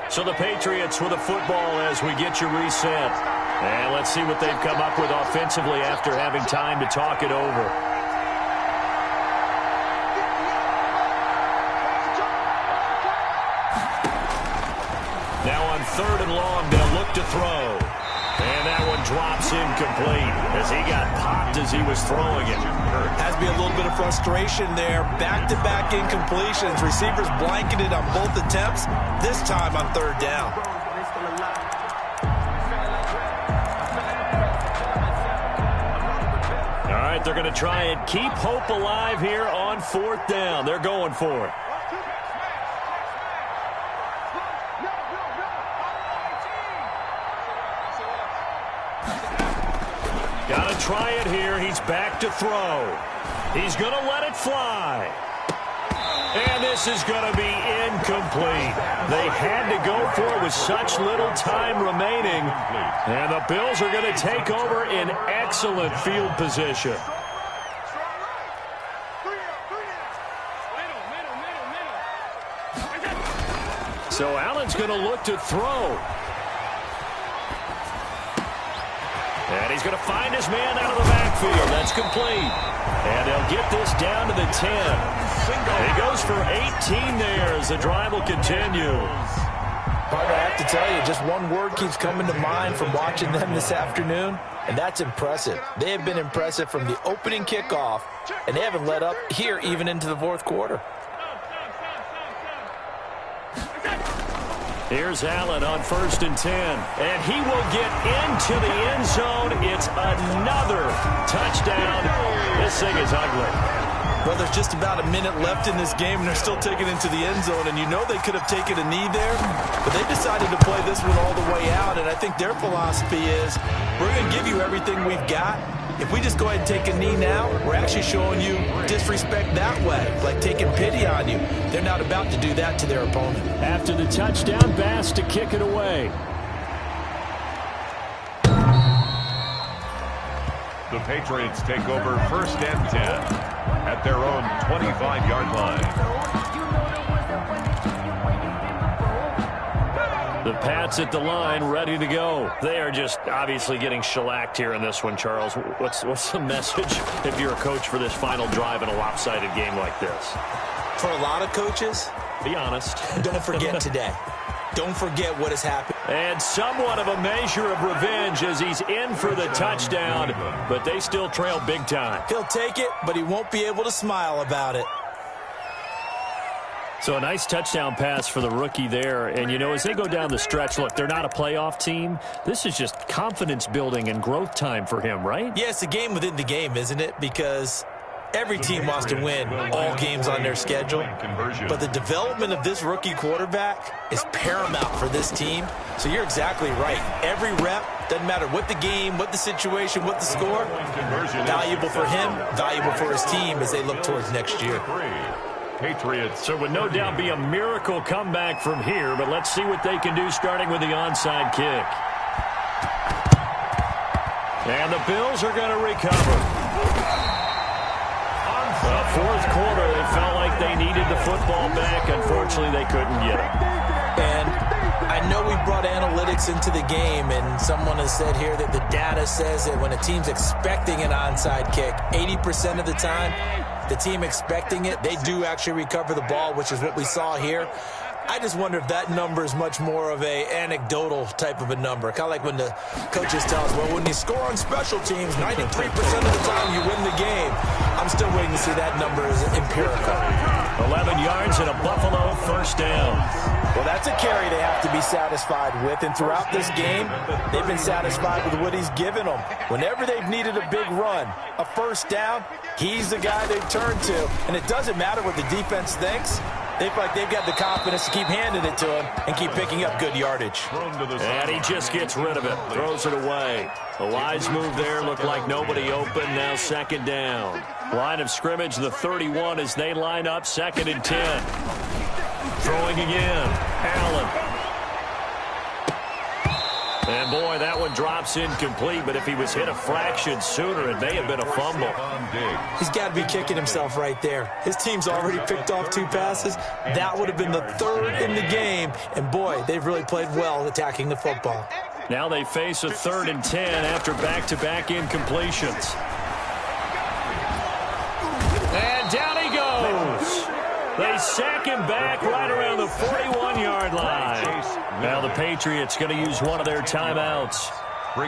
So the Patriots with the football as we get you reset. And let's see what they've come up with offensively after having time to talk it over. Now on 3rd and long, they'll look to throw. And that one drops incomplete as he got popped as he was throwing it. Has to be a little bit of frustration there. Back-to-back incompletions. Receivers blanketed on both attempts, this time on 3rd down. All right, they're going to try and keep hope alive here on 4th down. They're going for it. Got to try it here. He's back to throw. He's going to let it fly. And this is going to be incomplete. They had to go for it with such little time remaining. And the Bills are going to take over in excellent field position. So Allen's going to look to throw. And he's going to find his man out of the backfield. That's complete. And they'll get this down to the 10. He goes for 18 there as the drive will continue. Partner, I have to tell you, just one word keeps coming to mind from watching them this afternoon, and that's impressive. They have been impressive from the opening kickoff, and they haven't let up here even into the 4th quarter. Here's Allen on 1st and 10. And he will get into the end zone. It's another touchdown. This thing is ugly. Well, there's just about a minute left in this game, and they're still taking it into the end zone. And you know they could have taken a knee there, but they decided to play this one all the way out. And I think their philosophy is, we're going to give you everything we've got. If we just go ahead and take a knee now, we're actually showing you disrespect that way, like taking pity on you. They're not about to do that to their opponent. After the touchdown, Bass to kick it away. The Patriots take over 1st and 10 at their own 25-yard line. The Pats at the line, ready to go. They are just obviously getting shellacked here in this one, Charles. What's the message if you're a coach for this final drive in a lopsided game like this? For a lot of coaches, be honest. Don't forget today. Don't forget what has happened. And somewhat of a measure of revenge as he's in for the touchdown, but they still trail big time. He'll take it, but he won't be able to smile about it. So a nice touchdown pass for the rookie there. And, you know, as they go down the stretch, look, they're not a playoff team. This is just confidence building and growth time for him, right? Yeah, it's a game within the game, isn't it? Because every team wants to win all games on their schedule. But the development of this rookie quarterback is paramount for this team. So you're exactly right. Every rep, doesn't matter what the game, what the situation, what the score, valuable for him, valuable for his team as they look towards next year. Patriots. So it would no doubt be a miracle comeback from here, but let's see what they can do starting with the onside kick. And the Bills are going to recover. The 4th quarter, they felt like they needed the football back. Unfortunately, they couldn't get it. And I know we brought analytics into the game, and someone has said here that the data says that when a team's expecting an onside kick, 80% of the time, the team expecting it, they do actually recover the ball, which is what we saw here. I just wonder if that number is much more of a anecdotal type of a number. Kind of like when the coaches tell us, well, when you score on special teams, 93% of the time you win the game. I'm still waiting to see that number as empirical. 11 yards and a Buffalo 1st down. Well, that's a carry they have to be satisfied with. And throughout this game, they've been satisfied with what he's given them. Whenever they've needed a big run, a 1st down, he's the guy they've turned to. And it doesn't matter what the defense thinks. They feel like they've got the confidence to keep handing it to him and keep picking up good yardage. And he just gets rid of it, throws it away. A wise move there, looked like nobody open, now second down. Line of scrimmage, the 31 as they line up, 2nd and 10. Throwing again, Allen. And boy, that one drops incomplete, but if he was hit a fraction sooner, it may have been a fumble. He's got to be kicking himself right there. His team's already picked off 2 passes. That would have been the 3rd in the game, and boy, they've really played well attacking the football. Now they face a 3rd and 10 after back-to-back incompletions. And down he goes. They sack him back right around the 41-yard line. Now the Patriots going to use one of their timeouts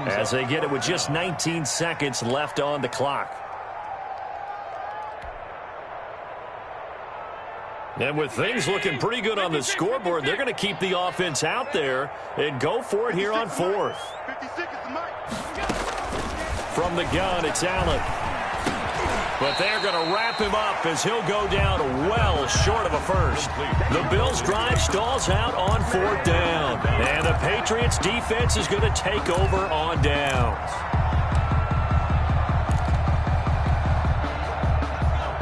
as they get it with just 19 seconds left on the clock. And with things looking pretty good on the scoreboard, they're going to keep the offense out there and go for it here on 4th. From the gun, it's Allen. But they're going to wrap him up as he'll go down well short of a first. The Bills' drive stalls out on 4th down. And the Patriots' defense is going to take over on downs.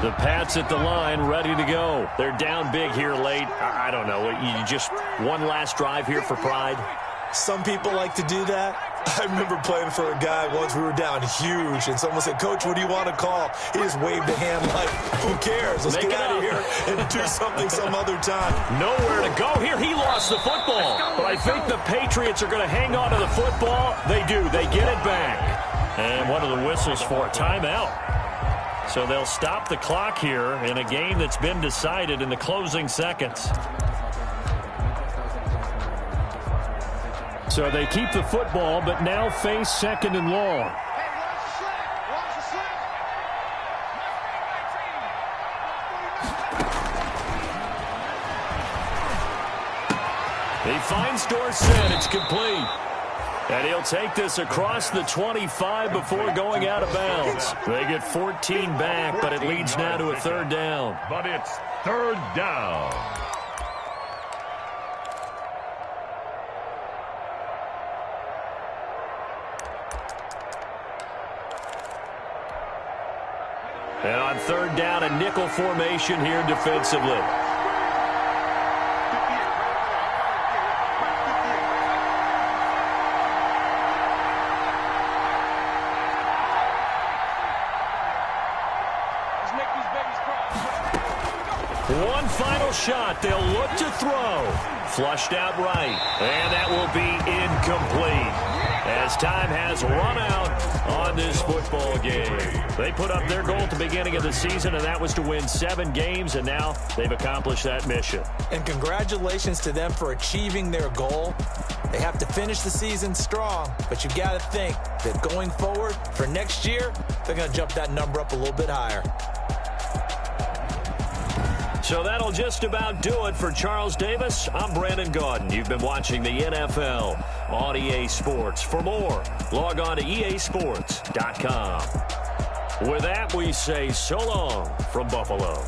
The Pats at the line ready to go. They're down big here late. I don't know. You just one last drive here for pride. Some people like to do that. I remember playing for a guy once. We were down huge, and someone said, "Coach, what do you want to call?" He just waved a hand like, "Who cares? Let's get out of here and do something some other time." Nowhere to go here. He lost the football. But I think the Patriots are going to hang on to the football. They do. They get it back. And one of the whistles for a timeout. So they'll stop the clock here in a game that's been decided in the closing seconds. So they keep the football, but now face 2nd and long. He finds Dorsett. It's complete. And he'll take this across the 25 before going out of bounds. They get 14 back, but it leads now to a 3rd down. But it's 3rd down. And on 3rd down, a nickel formation here defensively. One final shot. They'll look to throw. Flushed out right. And that will be incomplete as time has run out on this football game. They put up their goal at the beginning of the season, and that was to win 7 games, and now they've accomplished that mission. And congratulations to them for achieving their goal. They have to finish the season strong, but you've got to think that going forward for next year, they're going to jump that number up a little bit higher. So that'll just about do it for Charles Davis. I'm Brandon Gaudin. You've been watching the NFL on EA Sports. For more, log on to easports.com. With that, we say so long from Buffalo.